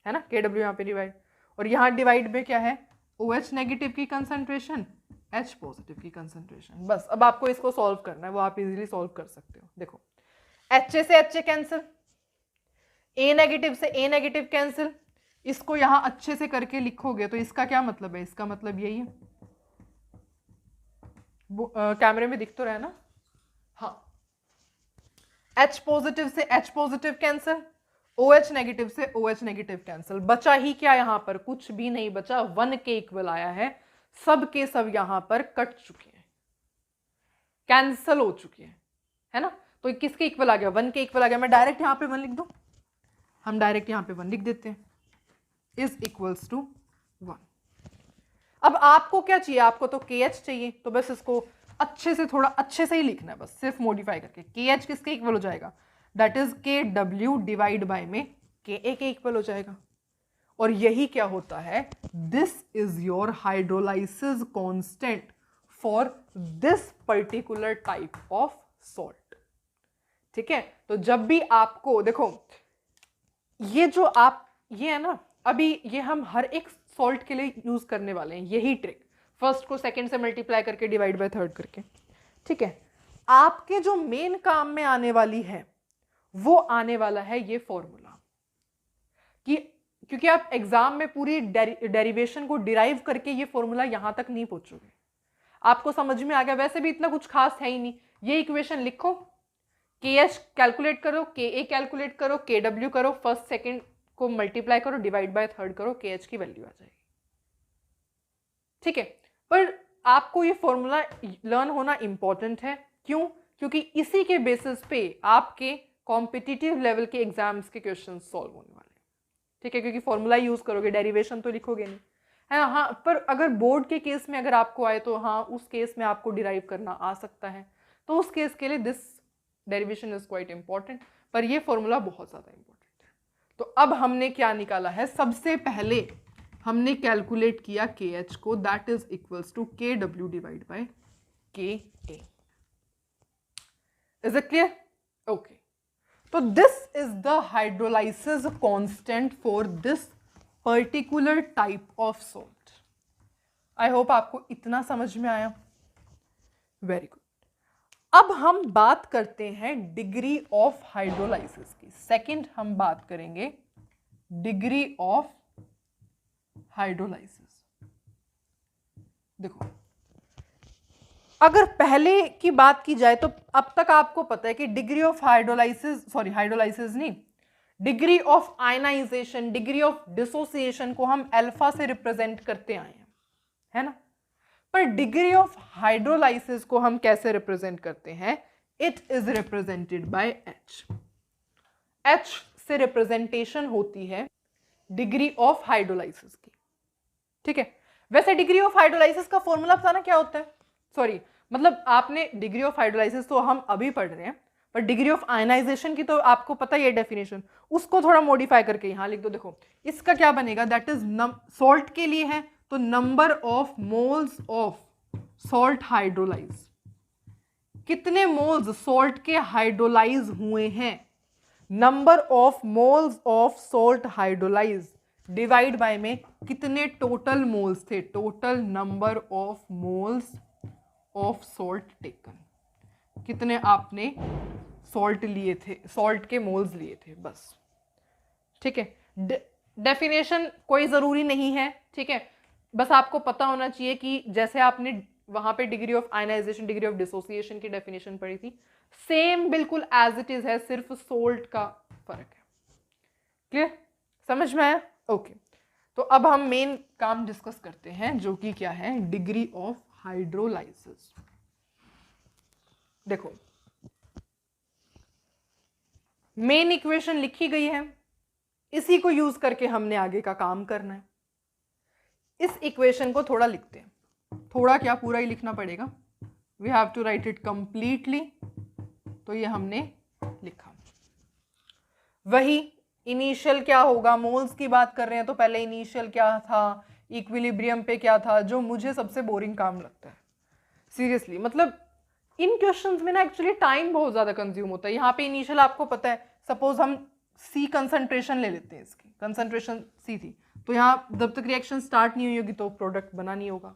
है ना, KW यहां पे डिवाइड, और यहां डिवाइड में क्या है, OH नेगेटिव की कंसंट्रेशन H पॉजिटिव की कंसंट्रेशन। बस अब आपको इसको सॉल्व करना है, वो आप इजीली सॉल्व कर सकते हो। देखो HA से HA कैंसिल, A नेगेटिव से A नेगेटिव कैंसिल, इसको यहां अच्छे से करके लिखोगे तो इसका क्या मतलब है, इसका मतलब यही है, कैमरे में दिख तो रहा है ना, हाँ। H पॉजिटिव से H positive cancel, OH negative से OH नेगेटिव कैंसिल, बचा ही क्या, यहां पर कुछ भी नहीं बचा, 1 के इक्वल आया है, सब के सब यहां पर कट चुके हैं, कैंसिल हो चुके हैं, है ना। तो किसके इक्वल आ गया, 1 के इक्वल आ गया। मैं डायरेक्ट यहां पे 1 लिख दूं, हम डायरेक्ट यहां पे 1 लिख देते हैं, इज इक्वल्स टू 1। अब आपको क्या चाहिए, आपको तो KH चाहिए, तो बस इसको अच्छे से थोड़ा अच्छे से ही लिखना है, बस सिर्फ मॉडिफाई करके। KH किसके इक्वल हो जाएगा, that is KW divide by में KA के इक्वल हो जाएगा। और यही क्या होता है, this is your hydrolysis constant for this particular type of salt, ठीक है। तो जब भी आपको देखो ये जो आप ये है ना, अभी ये हम हर एक सॉल्ट के लिए यूज करने वाले हैं, यही ट्रिक, फर्स्ट को सेकंड से मल्टीप्लाई करके डिवाइड बाय थर्ड करके, ठीक है। आपके जो मेन काम में आने वाली है वो आने वाला है ये फॉर्मूला, कि क्योंकि आप एग्जाम में पूरी डेरिवेशन को डिराइव करके ये फॉर्मूला यहां तक नहीं पहुंचोगे, आपको समझ में आ गया। वैसे भी इतना कुछ खास है ही नहीं, ये इक्वेशन लिखो, KH कैलकुलेट करो, KA कैलकुलेट करो, KW करो, फर्स्ट सेकंड को मल्टीप्लाई करो, डिवाइड बाय थर्ड करो, KH की वैल्यू आ जाएगी, ठीक है। पर आपको ये फॉर्मूला लर्न होना इंपॉर्टेंट है, क्यों, क्योंकि इसी के बेसिस पे आपके कॉम्पिटिटिव लेवल के एग्जाम्स के क्वेश्चन सॉल्व होने वाले हैं, ठीक है। क्योंकि फॉर्मूला यूज करोगे, डेरिवेशन तो लिखोगे नहीं, है ना। हाँ, पर अगर बोर्ड के केस में अगर आपको आए तो हाँ, उस केस में आपको डिराइव करना आ सकता है, तो उस केस के लिए this derivation is quite important, पर ये फॉर्मूला बहुत ज़्यादा इंपॉर्टेंट है। तो अब हमने क्या निकाला है, सबसे पहले हमने कैलकुलेट किया के एच को, that is equals to K W divide by K A. Is it clear? Okay, तो this is the hydrolysis constant for this particular type of salt. I hope आपको इतना समझ में आया। Very good. अब हम बात करते हैं डिग्री ऑफ हाइड्रोलाइसिस की। सेकंड हम बात करेंगे डिग्री ऑफ हाइड्रोलाइसिस। देखो, अगर पहले की बात की जाए तो अब तक आपको पता है कि degree of hydrolysis, sorry hydrolysis नहीं, degree of ionisation, degree of dissociation को हम अल्फा से रिप्रेजेंट करते आए हैं, है ना। पर डिग्री ऑफ हाइड्रोलाइसिस को हम कैसे रिप्रेजेंट करते हैं? It is represented by H. H से रिप्रेजेंटेशन होती है डिग्री ऑफ हाइड्रोलाइसिस की, ठीक है। वैसे डिग्री ऑफ हाइड्रोलाइसिस का फॉर्मूला बताना क्या होता है, सॉरी मतलब आपने डिग्री ऑफ हाइड्रोलाइसिस तो हम अभी पढ़ रहे हैं, पर डिग्री ऑफ आयनाइजेशन की तो आपको पता ही है डेफिनेशन, उसको थोड़ा मॉडिफाई करके यहां लिख दो। देखो इसका क्या बनेगा, दैट इज सॉल्ट के लिए है तो number of moles of salt hydrolyse, कितने मोल्स सॉल्ट के हाइड्रोलाइज हुए हैं, number of moles of salt hydrolyse divide by में कितने टोटल मोल्स थे, total number of moles of salt taken, कितने आपने सॉल्ट लिए थे, सॉल्ट के मोल्स लिए थे, बस, ठीक है। डेफिनेशन कोई जरूरी नहीं है, ठीक है, बस आपको पता होना चाहिए कि जैसे आपने वहां पे degree of ionisation, degree of dissociation की डेफिनेशन पढ़ी थी, सेम बिल्कुल एज इट इज है, सिर्फ सोल्ट का फर्क है। क्लियर, समझ में आया? ओके, तो अब हम मेन काम डिस्कस करते हैं जो कि क्या है, डिग्री ऑफ हाइड्रोलाइसिस। देखो मेन इक्वेशन लिखी गई है, इसी को यूज करके हमने आगे का काम करना है। इस इक्वेशन को थोड़ा लिखते हैं, थोड़ा क्या पूरा ही लिखना पड़ेगा, we have to write it completely. तो ये हमने लिखा, वही इनिशियल क्या होगा, मोल्स की बात कर रहे हैं तो पहले इनिशियल क्या था, इक्विलिब्रियम पे क्या था, जो मुझे सबसे बोरिंग काम लगता है सीरियसली। मतलब इन क्वेश्चंस में ना एक्चुअली टाइम बहुत ज्यादा कंज्यूम होता है। यहाँ पे इनिशियल आपको पता है, सपोज हम सी कंसंट्रेशन ले लेते हैं, इसकी कंसंट्रेशन सी थी, तो यहाँ जब तक रिएक्शन स्टार्ट नहीं हुई होगी तो प्रोडक्ट बना नहीं होगा।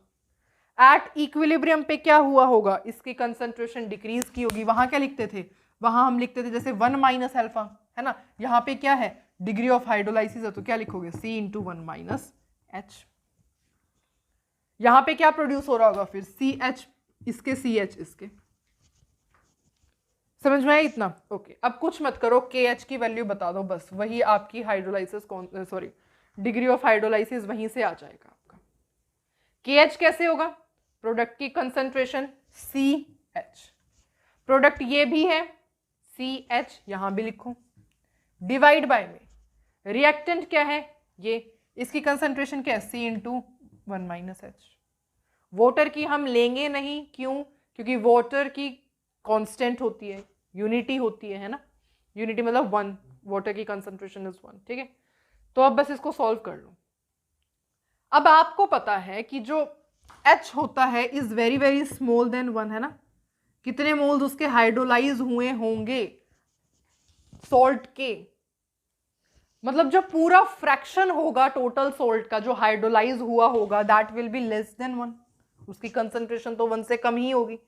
एट इक्विलिब्रियम पे क्या हुआ होगा, इसकी कंसंट्रेशन डिक्रीज की होगी, वहां क्या लिखते थे, वहां हम लिखते थे जैसे 1 माइनस अल्फा, है ना। यहाँ पे क्या है, डिग्री ऑफ हाइड्रोलाइसिस है तो क्या लिखोगे, C इंटू 1 माइनस एच। यहाँ पे क्या प्रोड्यूस हो रहा होगा फिर, CH इसके, CH इसके। समझ में आया इतना? ओके, अब कुछ मत करो, KH की वैल्यू बता दो बस, वही आपकी hydrolysis, sorry degree of hydrolysis वहीं से आ जाएगा आपका। KH कैसे होगा, प्रोडक्ट की कंसंट्रेशन CH, प्रोडक्ट ये भी है CH, यहां भी लिखो, डिवाइड बाय में रिएक्टेंट क्या है ये, इसकी कंसंट्रेशन क्या है, C into 1 minus H. Water की हम लेंगे नहीं, क्यों, क्योंकि वाटर की कांस्टेंट होती है, यूनिटी होती है ना, यूनिटी मतलब 1, वाटर की कंसंट्रेशन इज 1, ठीक है। तो अब बस इसको सॉल्व कर लो। अब आपको पता है कि जो H होता है is very very small than 1, है ना। कितने मोल्स उसके हाइड्रोलाइज हुए होंगे सॉल्ट के, मतलब जो पूरा फ्रैक्शन होगा टोटल सॉल्ट का जो हाइड्रोलाइज हुआ होगा, that will be less than 1, उसकी कंसंट्रेशन तो 1 से कम ही होगी।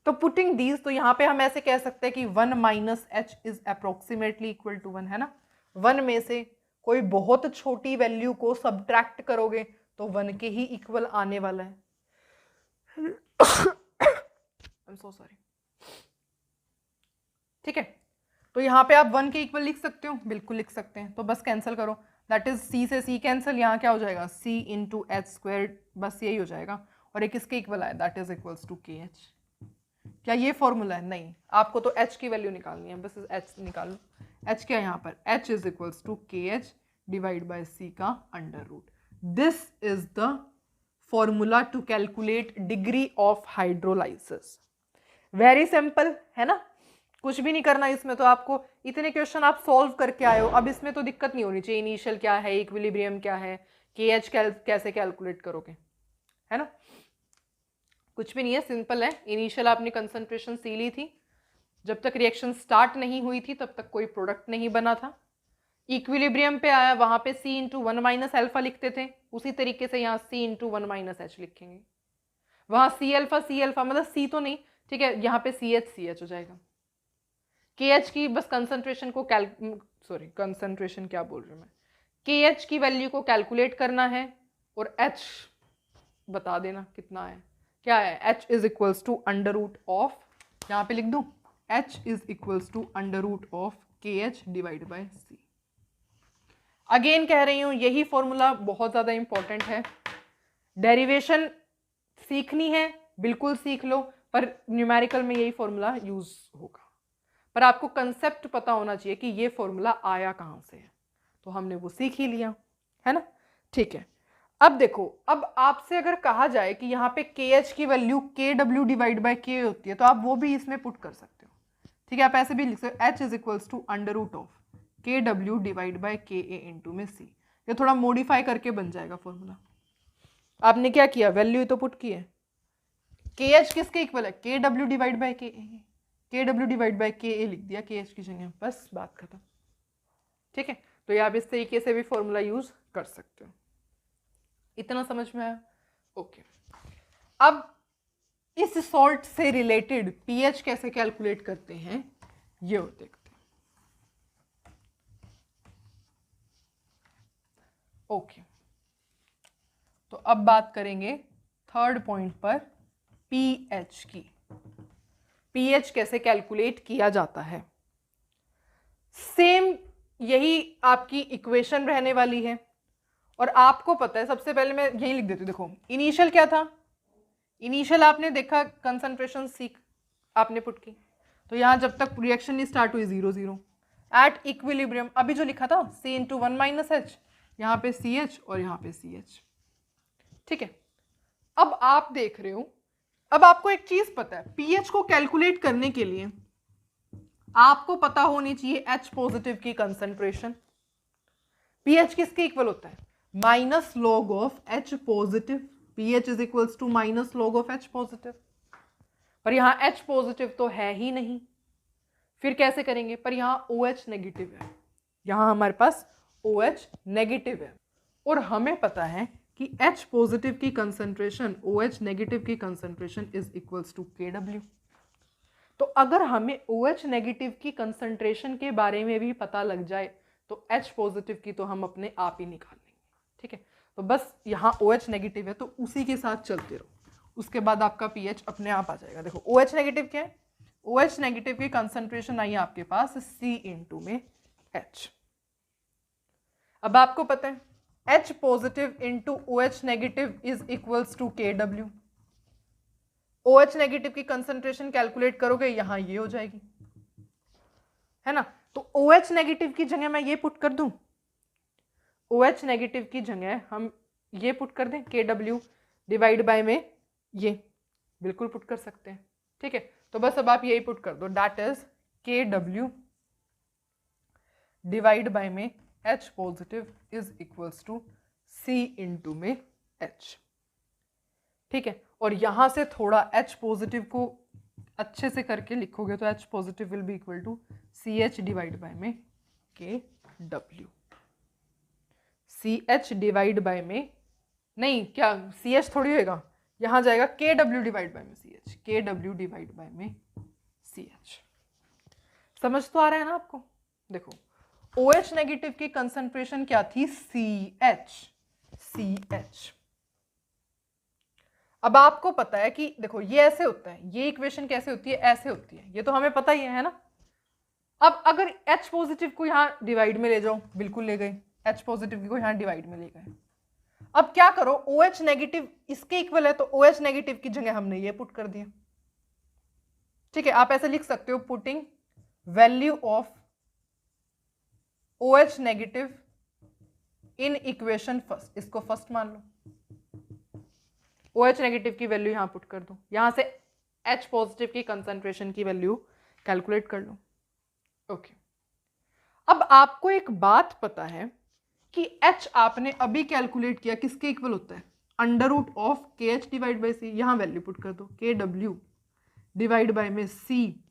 तो पुटिंग दीज, तो यहां पे हम ऐसे कह सकते हैं कि 1 minus H is approximately equal to 1, है ना। 1 में से कोई बहुत छोटी वैल्यू को सब्ट्रैक्ट करोगे तो 1 के ही इक्वल आने वाला है। आई एम सो सॉरी, ठीक है। तो यहां पे आप 1 के इक्वल लिख सकते हो, बिल्कुल लिख सकते हैं। तो बस कैंसिल करो, दैट इज C से C कैंसिल, यहाँ क्या हो जाएगा, C इंटू एच स्क्वायर, बस यही हो जाएगा। और एक किसके इक्वल आया, that is equals to KH। क्या ये फॉर्मूला है? नहीं, आपको तो H की वैल्यू निकालनी है, बस H निकाल लो। H क्या है यहाँ पर, H is equals to KH divide by C का under root. This is the formula to calculate degree of hydrolysis. Very simple है ना, कुछ भी नहीं करना इसमें। तो आपको इतने क्वेश्चन आप सॉल्व करके आए हो, अब इसमें तो दिक्कत नहीं होनी चाहिए। इनिशियल क्या है, इक्विलिब्रियम क्या है, KH कैसे कैलकुलेट करोगे, है ना। कुछ भी नहीं है, सिंपल है। इनिशियल आपने कंसंट्रेशन C ली थी, जब तक रिएक्शन स्टार्ट नहीं हुई थी तब तक कोई प्रोडक्ट नहीं बना था। इक्विलिब्रियम पे आया, वहां पे C इंटू 1 माइनस एल्फा लिखते थे, उसी तरीके से यहाँ C इंटू 1 माइनस H लिखेंगे। वहां C अल्फा मतलब C तो नहीं, ठीक है, यहाँ पे CH हो जाएगा। KH की बस कंसंट्रेशन को कंसंट्रेशन क्या बोल रही हूँ मैं, KH की वैल्यू को कैलकुलेट करना है और H बता देना कितना है। क्या है, H is equals to under root of, यहाँ पे लिख दूं, H is equals to under root of KH divide by C। Again कह रही हूं, यही फॉर्मूला बहुत ज्यादा इंपॉर्टेंट है। डेरिवेशन सीखनी है बिल्कुल सीख लो, पर न्यूमेरिकल में यही फॉर्मूला यूज होगा। पर आपको कंसेप्ट पता होना चाहिए कि ये फॉर्मूला आया कहां से है, तो हमने वो सीख ही लिया, है ना। ठीक है, अब देखो, अब आपसे अगर कहा जाए कि यहाँ पे KH की value KW divide bye K होती है, तो आप वो भी इसमें पुट कर सकते हो। ठीक है, आप ऐसे भी लिख सकते हो, H is equals to under root of KW divide by KA into में C। ये थोड़ा मॉडिफाई करके बन जाएगा फॉर्मूला। आपने क्या किया, वैल्यू तो पुट की है। KH किसके इक्वल है, KW divide by KA, KW divide by KA लिख दिया KH की जगह, बस बात खत्म। ठीक है, तो ये आप इस तरीके से भी फॉर्मूला यूज कर सकते हो। इतना समझ में आया, ओके। अब इस सॉल्ट से रिलेटेड पीएच कैसे कैलकुलेट करते हैं ये देखते हैं। ओके, तो अब बात करेंगे थर्ड पॉइंट पर, पीएच की। पीएच कैसे कैलकुलेट किया जाता है, सेम यही आपकी इक्वेशन रहने वाली है। और आपको पता है, सबसे पहले मैं यही लिख देती हूँ, देखो इनिशियल क्या था, इनिशियल आपने देखा कंसंट्रेशन C आपने पुट की, तो यहां जब तक रिएक्शन नहीं स्टार्ट हुई 0 0 एट इक्विलिब्रियम, अभी जो लिखा था C इंटू 1 माइनस H, यहाँ पे CH और यहाँ पे CH। ठीक है, अब आप देख रहे हो, अब आपको एक चीज पता है, पीएच को कैलकुलेट करने के लिए आपको पता होनी चाहिए H पॉजिटिव की कंसंट्रेशन। पीएच किसके इक्वल होता है, minus log of H positive. pH is equals to minus log of H positive, पर यहां H पॉजिटिव तो है ही नहीं, फिर कैसे करेंगे, पर यहां OH नेगेटिव है, यहां हमारे पास OH नेगेटिव है, और हमें पता है कि H पॉजिटिव की कंसंट्रेशन OH नेगेटिव की concentration is equals to KW। तो अगर हमें OH नेगेटिव की कंसंट्रेशन के बारे में भी पता लग जाए तो H पॉजिटिव की तो हम अपने आप ही निकाल लेंगे। ठीक है, तो बस यहाँ OH नेगेटिव है तो उसी के साथ चलते रहो, उसके बाद आपका pH अपने आप आ जाएगा। देखो OH नेगेटिव क्या है, OH नेगेटिव की कंसंट्रेशन आई है आपके पास C इंटू में H। अब आपको पता है H positive into OH negative is equals to KW। OH negative की कंसंट्रेशन कैलकुलेट करोगे, यहां ये हो जाएगी, है ना। तो OH नेगेटिव की जगह मैं ये पुट कर दूं, OH नेगेटिव की जगह हम ये पुट कर दें, KW डिवाइड बाय में ये बिल्कुल पुट कर सकते हैं। ठीक है, तो बस अब आप यही पुट कर दो, that is KW divide by में H positive is equals to C into में H। ठीक है, और यहां से थोड़ा H पॉजिटिव को अच्छे से करके लिखोगे तो H positive will be equal to CH divide by में KW। CH डिवाइड बाय में नहीं, क्या CH थोड़ी होएगा, यहां जाएगा KW डिवाइड बाय में CH, KW डिवाइड बाय में CH। समझ तो आ रहा है ना आपको। देखो OH नेगेटिव की कंसंट्रेशन क्या थी, CH। अब आपको पता है कि देखो ये ऐसे होता है, ये इक्वेशन कैसे होती है, ऐसे होती है, ये तो हमें पता ही है ना। अब अगर H पॉजिटिव को यहां डिवाइड में ले जाओ, बिल्कुल ले गए, H पॉजिटिव को यहां डिवाइड में ले गए। अब क्या करो, OH नेगेटिव इसके इक्वल है तो OH नेगेटिव की जगह हमने ये पुट कर दिया। ठीक है, आप ऐसे लिख सकते हो, putting value of OH negative in equation first, इसको फर्स्ट मान लो, OH नेगेटिव की वैल्यू यहां पुट कर दो, यहां से H पॉजिटिव की कंसंट्रेशन की वैल्यू कैलकुलेट कर लो। ओके, अब आपको एक बात पता है कि H आपने अभी कैलकुलेट किया, किसके इक्वल होता है? Under root of K H divide by सी। यहाँ वैल्यू पुट कर दो, के डब्ल्यू डिवाइड बाय में सी,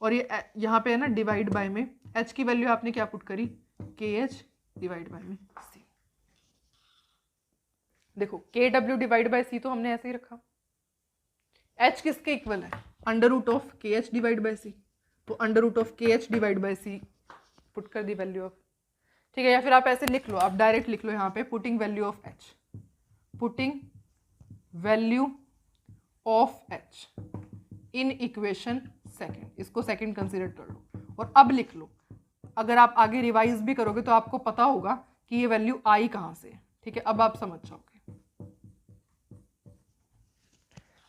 और ये यहाँ पे है ना डिवाइड बाय में H की वैल्यू आपने क्या पुट करी? के एच डिवाइड बाय में सी। देखो के डब्ल्यू डिवाइड बाय सी तो हमने ऐसे ही रखा, H किसके इक्वल है? Under root of K H divide by C, तो under root of K H divide by C put कर दी वैल्यू ऑफ, ठीक है। या फिर आप ऐसे लिख लो, आप डायरेक्ट लिख लो यहाँ पे putting value of H, putting value of H in equation second, इसको सेकेंड कंसिडर कर लो। और अब लिख लो, अगर आप आगे रिवाइज भी करोगे तो आपको पता होगा कि ये वैल्यू आई कहाँ से है, ठीक है। अब आप समझ जाओगे।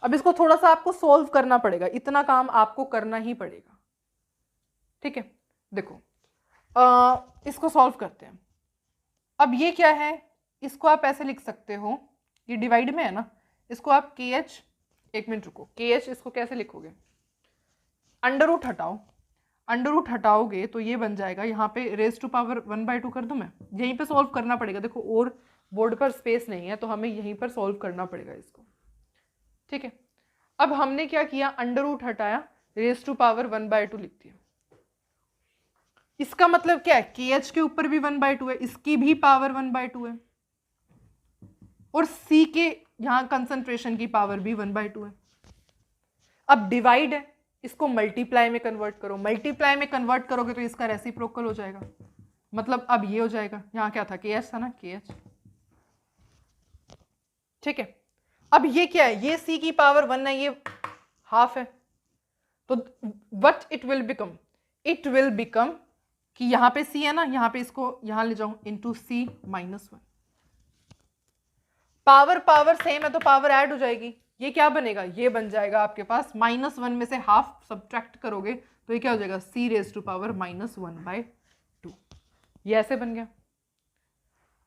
अब इसको थोड़ा सा आपको सोल्व करना पड़ेगा, इतना काम आपको करना ही पड़ेगा, ठीक है। देखो इसको सॉल्व करते हैं। अब ये क्या है, इसको आप ऐसे लिख सकते हो, ये डिवाइड में है ना, इसको आप के एच, एक मिनट रुको, के एच इसको कैसे लिखोगे? अंडर रूट हटाओ, अंडर रूट हटाओगे तो ये बन जाएगा, यहाँ पे रेज टू पावर 1/2 कर दूं मैं। यहीं पे सॉल्व करना पड़ेगा, देखो और बोर्ड पर स्पेस नहीं है तो हमें यहीं पर सॉल्व करना पड़ेगा इसको, ठीक है। अब हमने क्या किया, अंडर रूट हटाया, रेज टू पावर 1/2 लिख दिया। इसका मतलब क्या है, के एच के ऊपर भी 1/2 है, इसकी भी पावर 1/2 है, और सी के यहां कंसंट्रेशन की पावर भी 1/2 है। अब डिवाइड है, इसको मल्टीप्लाई में कन्वर्ट करो, मल्टीप्लाई में कन्वर्ट करोगे तो इसका रेसिप्रोकल हो जाएगा, मतलब अब ये हो जाएगा, यहां क्या था, के एच था ना, के एच, ठीक है। अब ये क्या है, ये सी की पावर 1 है, ये हाफ है, तो what it will become, it will become कि यहां पे सी है ना, यहां पे इसको यहां ले जाऊं, इंटू सी -1। पावर पावर सेम है तो पावर ऐड हो जाएगी, ये क्या बनेगा, ये बन जाएगा आपके पास -1 में से हाफ सब्ट्रैक्ट करोगे तो ये क्या हो जाएगा, सी रेज टू पावर -1/2। ये ऐसे बन गया।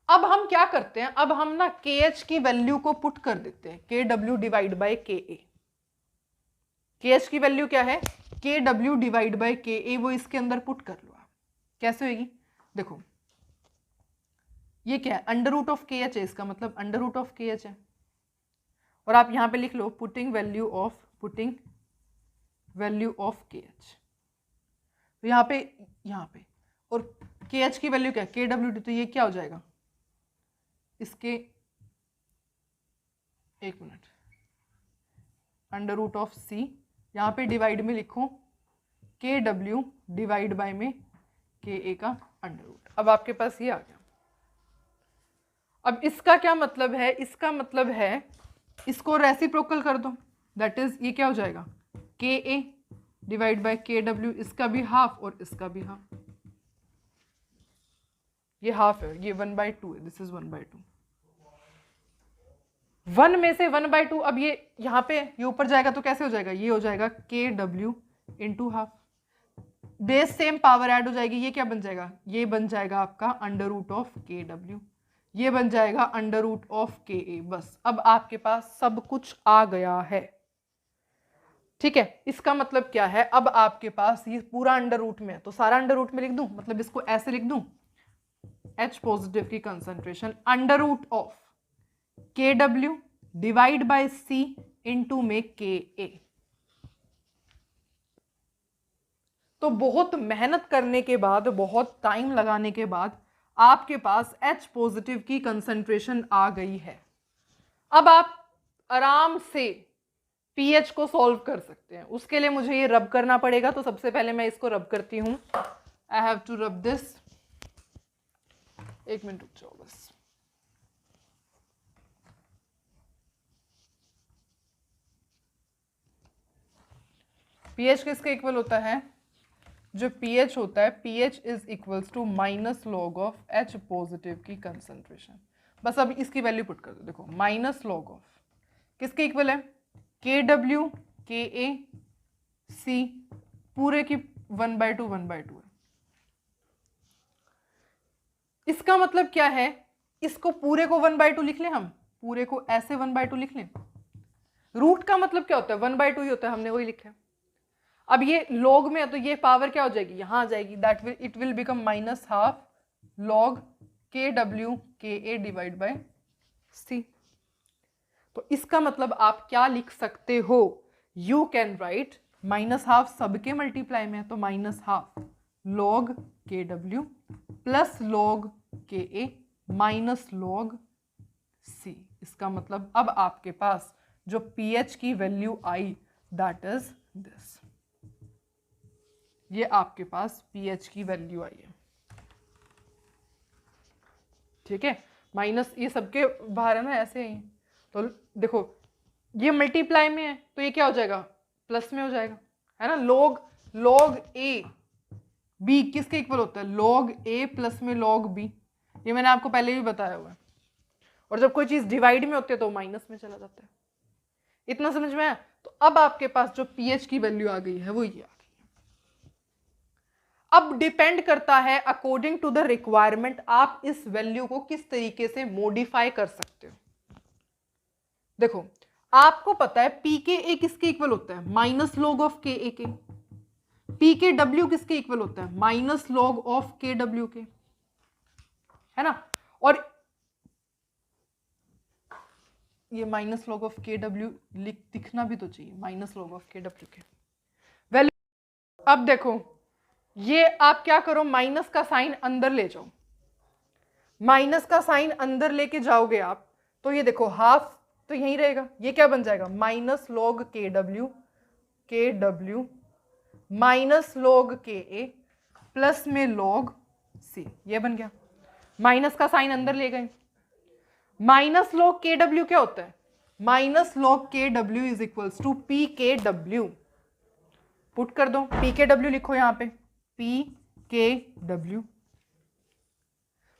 अब हम क्या करते हैं, अब हम ना के एच की वैल्यू को पुट कर देते हैं, के डब्ल्यू डिवाइड बाई के ए। के एच की वैल्यू क्या है, के डब्ल्यू डिवाइड बाई के ए, वो इसके अंदर पुट कर लो आप। कैसे होगी, देखो ये क्या है, under root of K H है, इसका मतलब under root of K H है, और आप यहां पे लिख लो putting value of K H, तो यहाँ पे और के एच की वैल्यू क्या है, के डब्ल्यू डी, तो ये क्या हो जाएगा, इसके एक मिनट, अंडर रूट ऑफ सी, यहाँ पे डिवाइड में लिखो के डब्ल्यू डिवाइड बाय में के ए का अंडर रूट। अब आपके पास ये आ गया। अब इसका क्या मतलब है, इसका मतलब है इसको रेसिप्रोकल कर दो, दैट इज ये क्या हो जाएगा, के ए डिवाइड बाय के डब्ल्यू, इसका भी हाफ और इसका भी हाफ, ये हाफ है, ये 1/2 है, दिस इज 1/2, 1 में से 1/2। अब ये यहाँ पे ये ऊपर जाएगा तो कैसे हो जाएगा, ये हो जाएगा के W into half, base same power add हो जाएगी, ये क्या बन जाएगा, ये बन जाएगा आपका under root of K W, ये बन जाएगा अंडर रूट ऑफ के ए। बस अब आपके पास सब कुछ आ गया है, ठीक है। इसका मतलब क्या है, अब आपके पास ये पूरा अंडर रूट में है, तो सारा अंडर रूट में लिख दूं, मतलब इसको ऐसे लिख दूं, H पॉजिटिव की concentration under root of K W divide by C into में के ए। तो बहुत मेहनत करने के बाद, बहुत टाइम लगाने के बाद आपके पास H पॉजिटिव की कंसंट्रेशन आ गई है। अब आप आराम से पीएच को सॉल्व कर सकते हैं। उसके लिए मुझे ये रब करना पड़ेगा, तो सबसे पहले मैं इसको रब करती हूं। I have to rub this, एक मिनट रुक जाओ बस। पीएच किसके इक्वल होता है, जो पीएच होता है, pH is equals to minus log of H positive की कंसंट्रेशन। बस अब इसकी वैल्यू पुट कर दो, देखो माइनस लॉग ऑफ किसके इक्वल है, के डब्ल्यू के ए सी पूरे की 1/2 1/2 है। इसका मतलब क्या है, इसको पूरे को 1/2 लिख लें, हम पूरे को ऐसे 1/2 लिख लें, रूट का मतलब क्या होता है, 1/2 ही होता है, हमने वही लिखा है। अब ये लॉग में है तो ये पावर क्या हो जाएगी, यहां आ जाएगी, that will it will become -12 log KW KA divide by C। तो इसका मतलब आप क्या लिख सकते हो, यू कैन राइट -12 सबके मल्टीप्लाई में है तो -12 log KW plus log KA minus log C। इसका मतलब अब आपके पास जो pH की value I that is this, ये आपके पास pH की वैल्यू आई है, ठीक है। माइनस ये सबके बाहर है ना, ऐसे ही। तो देखो ये मल्टीप्लाई में है तो ये क्या हो जाएगा, प्लस में हो जाएगा, है ना। log A B किसके इक्वल होता है, log A प्लस में log B, ये मैंने आपको पहले भी बताया हुआ है। और जब कोई चीज डिवाइड में होती है तो माइनस में चला जाता है। इतना समझ में आया। तो अब आपके पास जो pH की वैल्यू आ गई है वो ये आ गई है। अब डिपेंड करता है अकॉर्डिंग टू द रिक्वायरमेंट, आप इस वैल्यू को किस तरीके से मॉडिफाई कर सकते हो। देखो आपको पता है pKa किसके इक्वल होता है, माइनस लॉग ऑफ KA के। pKW किसके इक्वल होता है, माइनस लॉग ऑफ KW के, है ना। और ये माइनस लॉग ऑफ KW दिखना भी तो चाहिए, माइनस लॉग ऑफ KW के वैल्यू। अब देखो ये आप क्या करो, माइनस का साइन अंदर ले जाओ, माइनस का साइन अंदर लेके जाओगे आप तो ये देखो हाफ तो यहीं रहेगा, ये क्या बन जाएगा, minus log KW minus log KA plus में लॉग C, ये बन गया। माइनस का साइन अंदर ले गए। माइनस लॉग KW क्या होता है, minus log KW is equals to PKW, put कर दो, PKW लिखो यहां पे, PKW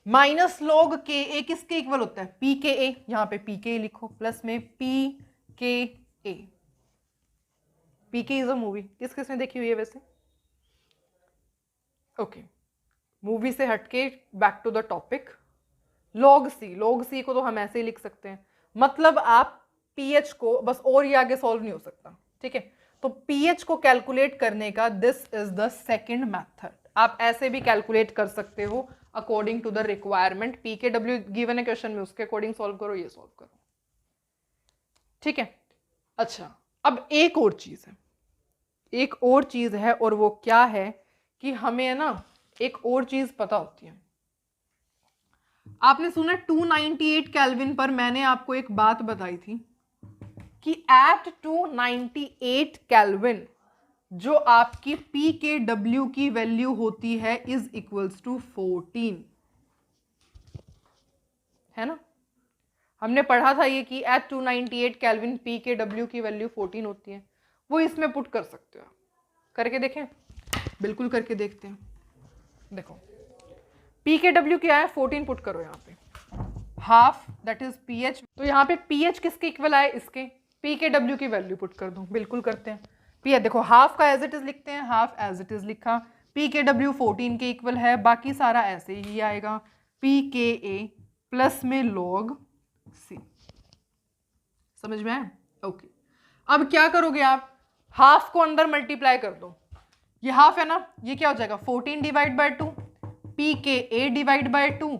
माइनस लॉग KA किसके इक्वल होता है, PKA, यहां पे PKA लिखो प्लस में PKA। PK is a movie, किस किसने देखी हुई है वैसे, ओके। मूवी से हटके back to the topic, log C को तो हम ऐसे ही लिख सकते हैं, मतलब आप pH को बस, और ये आगे सॉल्व नहीं हो सकता, ठीक है। तो pH को कैलकुलेट करने का this is the second method, आप ऐसे भी कैलकुलेट कर सकते हो according to the requirement. PKW given है क्वेश्चन में, उसके अकॉर्डिंग सॉल्व करो, ये सॉल्व करो, ठीक है। अच्छा अब एक और चीज है, एक और चीज है, और वो क्या है कि हमें है ना एक और चीज पता होती है। आपने सुना 298 केल्विन पर मैंने आपको एक बात बताई थी कि एट 298 केल्विन जो आपकी PKW की वैल्यू होती है इज इक्वल्स टू 14, है ना। हमने पढ़ा था ये कि एट 298 केल्विन PKW की वैल्यू 14 होती है, वो इसमें पुट कर सकते हो। करके देखें, बिल्कुल करके देखते हैं। देखो PKW क्या है, 14 पुट करो यहाँ पे, हाफ दैट इज pH, तो यहाँ पे pH किसके इक्वल आए, इसके, PKW की वैल्यू पुट कर दो, बिल्कुल करते हैं। pH देखो हाफ का एज इट इज लिखते हैं, हाफ एज इट इज लिखा, PKW 14 के इक्वल है, बाकी सारा ऐसे ही आएगा, PKA प्लस में log C, समझ में आया, ओके। अब क्या करोगे आप, हाफ को अंदर मल्टीप्लाई कर दो, ये हाफ है ना, ये क्या हो जाएगा 14 divide by 2, PKA divide by 2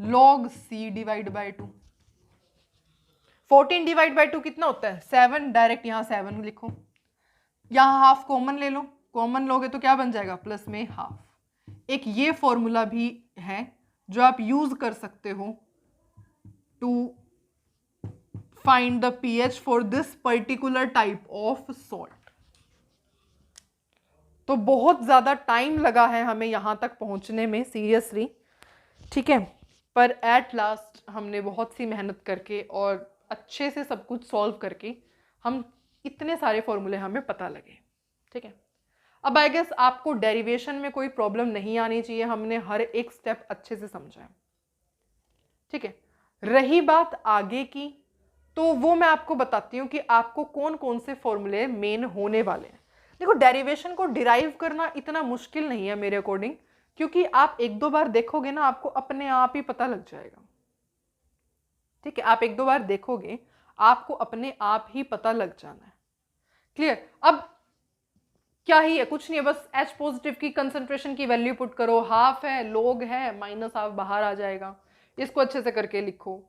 log C divide by 2। 14 divide by 2 कितना होता है 7, डायरेक्ट यहां 7 लिखो, यहां हाफ कॉमन ले लो, कॉमन लोगे तो क्या बन जाएगा प्लस में हाफ। एक ये फॉर्मूला भी है जो आप यूज कर सकते हो to find the pH for this particular type of salt. तो बहुत ज्यादा टाइम लगा है हमें यहां तक पहुंचने में, सीरियसली, ठीक है। पर एट लास्ट हमने बहुत सी मेहनत करके और अच्छे से सब कुछ सॉल्व करके हम इतने सारे फॉर्मूले हमें पता लगे, ठीक है। अब आई गेस आपको डेरिवेशन में कोई प्रॉब्लम नहीं आनी चाहिए, हमने हर एक स्टेप अच्छे से समझा है, ठीक है। रही बात आगे की, तो वो मैं आपको बताती हूँ कि आपको कौन कौन से फॉर्मूले मेन होने वाले हैं। देखो डेरिवेशन को डिराइव करना इतना मुश्किल नहीं है मेरे अकॉर्डिंग, क्योंकि आप एक दो बार देखोगे ना आपको अपने आप ही पता लग जाएगा, ठीक है। आप एक दो बार देखोगे आपको अपने आप ही पता लग जाना है। क्लियर? अब क्या ही है, कुछ नहीं है, बस H पॉजिटिव की कंसंट्रेशन की वैल्यू पुट करो, हाफ है, लोग है, माइनस हाफ बाहर आ जाएगा। इसको अच्छे से करके लिखो,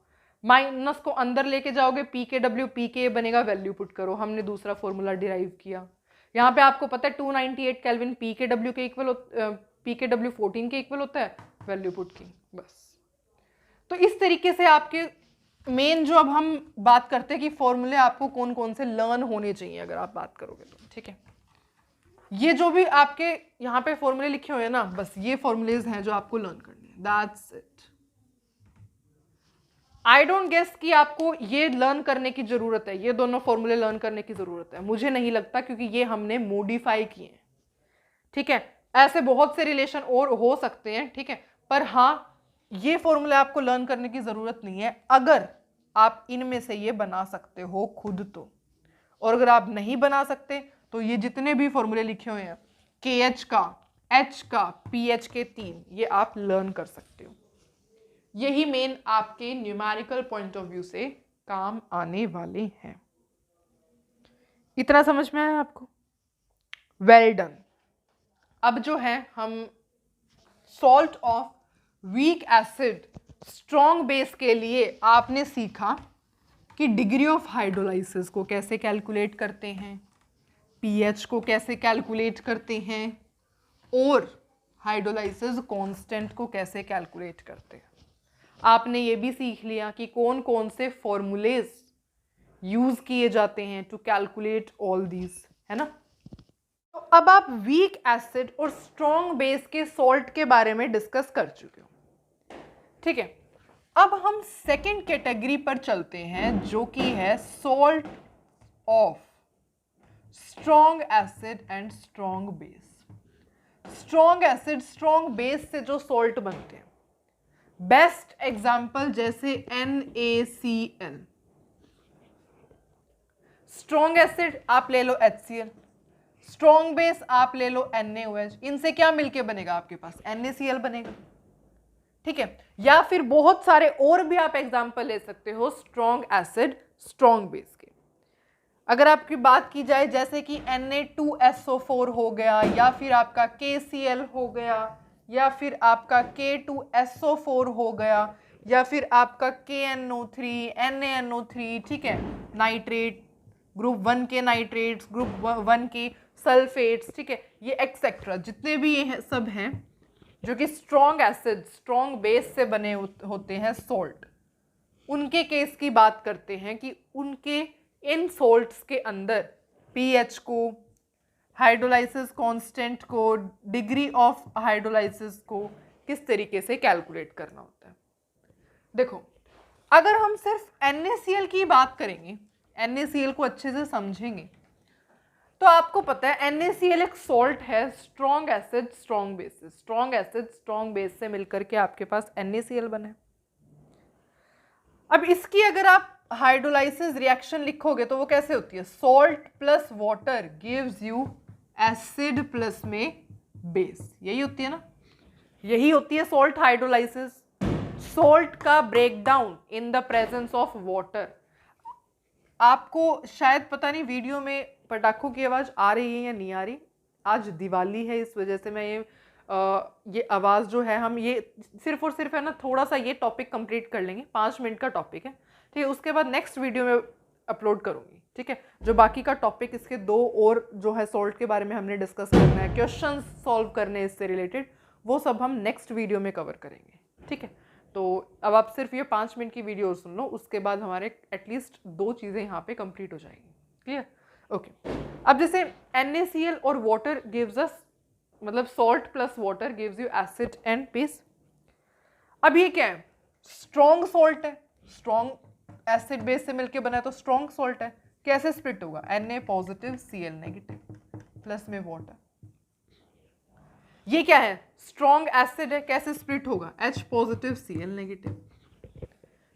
माइनस को अंदर लेके जाओगे, PKW PK बनेगा, वैल्यू पुट करो। हमने दूसरा फॉर्मूला डिराइव किया। यहाँ पे आपको पता है 298 केल्विन PKW के इक्वल, PKW 14 के इक्वल होता है, वैल्यू पुट की, बस। तो इस तरीके से आपके मेन जो अब हम बात करते हैं कि फॉर्मूले आपको कौन कौन से लर्न होने चाहिए अगर आप बात करोगे तो, ठीक है। ये जो भी आपके यहाँ पे फॉर्मूले लिखे हुए हैं ना, बस ये फॉर्मूलेज हैं जो आपको लर्न करने हैं, that's it. I don't guess कि आपको ये लर्न करने की जरूरत है, ये दोनों फॉर्मूले लर्न करने की जरूरत है, मुझे नहीं लगता, क्योंकि ये हमने मॉडिफाई किए हैं, ठीक है। ऐसे बहुत से रिलेशन और हो सकते हैं, ठीक है, पर हाँ ये फॉर्मूले आपको लर्न करने की जरूरत नहीं है अगर आप इनमें से ये बना सकते हो खुद तो। और अगर आप नहीं बना सकते तो ये जितने भी फॉर्मूले लिखे हुए हैं, KH का, H का, PH के 3, ये आप लर्न कर सकते हो। यही मेन आपके न्यूमेरिकल पॉइंट ऑफ व्यू से काम आने वाले हैं। इतना समझ में आया आपको? Well done. अब जो है हम salt of weak acid strong base के लिए आपने सीखा कि डिग्री ऑफ हाइड्रोलाइसिस को कैसे कैलकुलेट करते हैं, पीएच को कैसे कैलकुलेट करते हैं, और हाइड्रोलाइसिस कांस्टेंट को कैसे कैलकुलेट करते हैं। आपने ये भी सीख लिया कि कौन कौन से फॉर्मूलेज यूज किए जाते हैं टू कैलकुलेट ऑल दीज, है ना। तो अब आप वीक एसिड और स्ट्रॉन्ग बेस के सॉल्ट के बारे में डिस्कस कर चुके हो, ठीक है। अब हम सेकेंड कैटेगरी पर चलते हैं जो कि है salt of strong acid and strong base. Strong acid strong base से जो सॉल्ट बनते हैं, बेस्ट एग्जांपल जैसे NaCl। स्ट्रॉन्ग एसिड आप ले लो HCl, स्ट्रॉन्ग बेस आप ले लो NaOH। इनसे क्या मिलके बनेगा आपके पास? NaCl बनेगा, ठीक है। या फिर बहुत सारे और भी आप एग्जांपल ले सकते हो स्ट्रॉन्ग एसिड स्ट्रॉन्ग बेस के। अगर आपकी बात की जाए जैसे कि Na2SO4 हो गया, या फिर आपका KCl हो गया, या फिर आपका K2SO4 हो गया, या फिर आपका KNO3, NaNO3, ठीक है, नाइट्रेट, ग्रुप 1 के नाइट्रेट्स, ग्रुप 1 के सल्फेट्स, ठीक है, ये एक्सेट्रा जितने भी ये सब हैं जो कि स्ट्रॉन्ग एसिड स्ट्रॉन्ग बेस से बने होते हैं सॉल्ट, उनके केस की बात करते हैं कि उनके इन सॉल्ट्स के अंदर पीएच को, हाइड्रोलाइसिस कांस्टेंट को, डिग्री ऑफ हाइड्रोलाइसिस को किस तरीके से कैलकुलेट करना होता है। देखो, अगर हम सिर्फ NaCl की बात करेंगे, NaCl को अच्छे से समझेंगे, तो आपको पता है NaCl एक सॉल्ट है स्ट्रॉन्ग एसिड स्ट्रॉन्ग बेस से। स्ट्रॉन्ग एसिड स्ट्रॉन्ग बेस से मिलकर के आपके पास NaCl बने। अब इसकी अगर आप हाइड्रोलाइसिस रिएक्शन लिखोगे तो वो कैसे होती है? Salt plus water gives you acid plus में बेस, यही होती है ना, यही होती है सॉल्ट हाइड्रोलाइसिस। सॉल्ट का breakdown in the presence of water. आपको शायद पता नहीं वीडियो में पटाखों की आवाज आ रही है या नहीं आ रही, आज दिवाली है इस वजह से मैं ये आवाज़ जो है, हम ये सिर्फ और सिर्फ है ना थोड़ा सा ये टॉपिक कंप्लीट कर लेंगे, 5 मिनट का टॉपिक है, ठीक है। उसके बाद नेक्स्ट वीडियो में अपलोड करूंगी, ठीक है। जो बाकी का टॉपिक इसके 2 और जो है सॉल्ट के बारे में हमने डिस्कस करना है, क्वेश्चन सॉल्व करने इससे रिलेटेड, वो सब हम नेक्स्ट वीडियो में कवर करेंगे, ठीक है। तो अब आप सिर्फ ये 5 मिनट की वीडियो सुन लो, उसके बाद हमारे एटलीस्ट 2 चीज़ें यहाँ पे कंप्लीट हो जाएंगी, क्लियर, ओके। अब जैसे NaCl और वाटर गिव्स अस, मतलब salt plus water gives you acid and base. अब ये क्या है? स्ट्रॉन्ग सॉल्ट है, स्ट्रॉन्ग एसिड बेस से मिलके बना है तो स्ट्रॉन्ग सॉल्ट है। कैसे स्प्लिट होगा? Na positive Cl negative plus में वाटर। ये क्या है? स्ट्रॉन्ग एसिड है, कैसे स्प्लिट होगा? H positive Cl negative.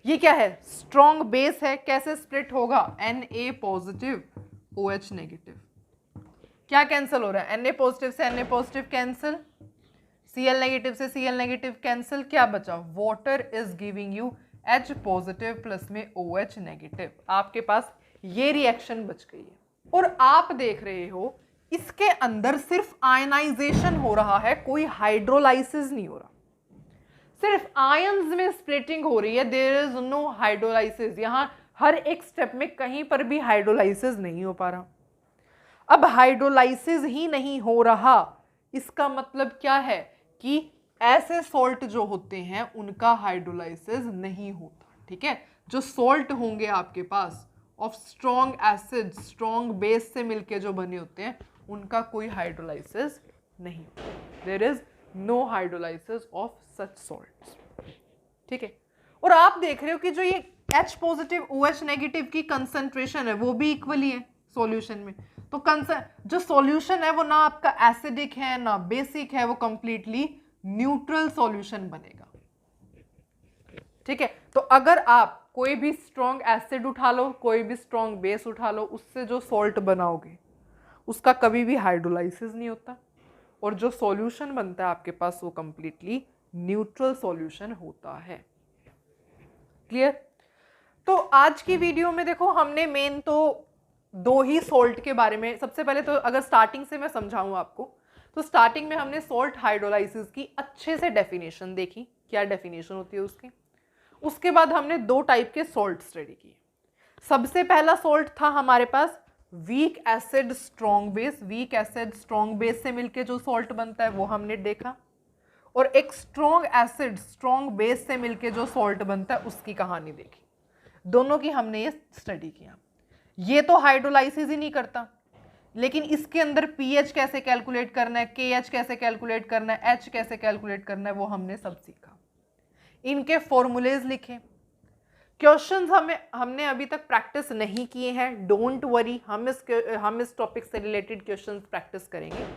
ये क्या है? स्ट्रॉन्ग बेस है, कैसे स्प्लिट होगा? Na positive OH negative. क्या कैंसिल हो रहा है? Na पॉजिटिव से Na positive cancel, Cl negative से Cl नेगेटिव कैंसिल, क्या बचा? Water is giving you H positive plus में OH नेगेटिव, आपके पास ये रिएक्शन बच गई है। और आप देख रहे हो इसके अंदर सिर्फ आयनाइजेशन हो रहा है, कोई हाइड्रोलाइसिस नहीं हो रहा, सिर्फ आयंस में स्प्लिटिंग हो रही है, देयर इज नो हाइड्रोलाइसिस। यहां हर एक स्टेप में कहीं पर भी हाइड्रोलाइसिस नहीं हो पा रहा। अब हाइड्रोलाइसिस ही नहीं हो रहा, इसका मतलब क्या है कि ऐसे सॉल्ट जो होते हैं उनका हाइड्रोलाइसिस नहीं होता। ठीक है, जो सॉल्ट होंगे आपके पास of strong acid strong base से मिलके जो बने होते हैं उनका कोई हाइड्रोलाइसिस नहीं होता, there is no hydrolysis of such salts. ठीक है, और आप देख रहे हो कि जो ये H पॉजिटिव OH नेगेटिव की कंसंट्रेशन है वो भी इक्वली है सॉल्यूशन में। तो जो सॉल्यूशन है वो ना आपका एसिडिक है ना बेसिक है, वो कंप्लीटली न्यूट्रल सॉल्यूशन बनेगा। ठीक है, तो अगर आप कोई भी स्ट्रॉन्ग एसिड उठा लो, कोई भी स्ट्रॉन्ग बेस उठा लो, उससे जो सॉल्ट बनाओगे उसका कभी भी हाइड्रोलाइसिस नहीं होता, और जो सॉल्यूशन बनता है आपके पास वो कंप्लीटली न्यूट्रल सॉल्यूशन होता है। क्लियर? तो आज की वीडियो में देखो हमने मेन तो दो ही सॉल्ट के बारे में, सबसे पहले तो अगर स्टार्टिंग से मैं समझाऊं आपको, तो स्टार्टिंग में हमने सॉल्ट हाइड्रोलाइसिस की अच्छे से डेफिनेशन देखी, क्या डेफिनेशन होती है उसकी। उसके बाद हमने दो टाइप के सॉल्ट स्टडी किए। सबसे पहला सॉल्ट था हमारे पास weak acid strong base, weak acid strong base से मिलके जो सॉल्ट बनता है वो हमने देखा, और एक स्ट्रॉन्ग एसिड स्ट्रॉन्ग बेस से मिलके जो सॉल्ट बनता है उसकी कहानी देखी। दोनों की हमने ये स्टडी किया। ये तो हाइड्रोलाइसिस ही नहीं करता, लेकिन इसके अंदर पीएच कैसे कैलकुलेट करना है, केएच कैसे कैलकुलेट करना है, एच कैसे कैलकुलेट करना है, वो हमने सब सीखा। इनके फॉर्मूलेज लिखे। क्वेश्चंस हमने अभी तक प्रैक्टिस नहीं किए हैं, डोंट वरी, हम इस टॉपिक से रिलेटेड क्वेश्चंस प्रैक्टिस करेंगे।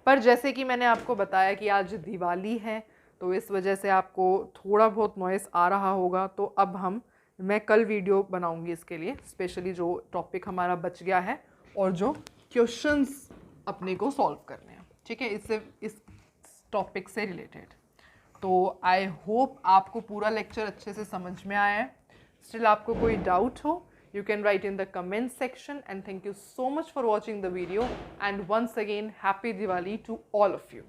पर जैसे कि मैंने आपको बताया कि आज दिवाली है, तो इस वजह से आपको थोड़ा बहुत नॉइस आ रहा होगा, तो अब मैं कल वीडियो बनाऊंगी इसके लिए, स्पेशली जो टॉपिक हमारा बच गया है और जो क्वेश्चंस अपने को सॉल्व करने हैं। ठीक है, इस टॉपिक से रिलेटेड। तो आई होप आपको पूरा लेक्चर अच्छे से समझ में आया है। स्टिल आपको कोई डाउट हो, you can write in the comment section, and thank you so much for watching the video, and once again happy Diwali to all of you.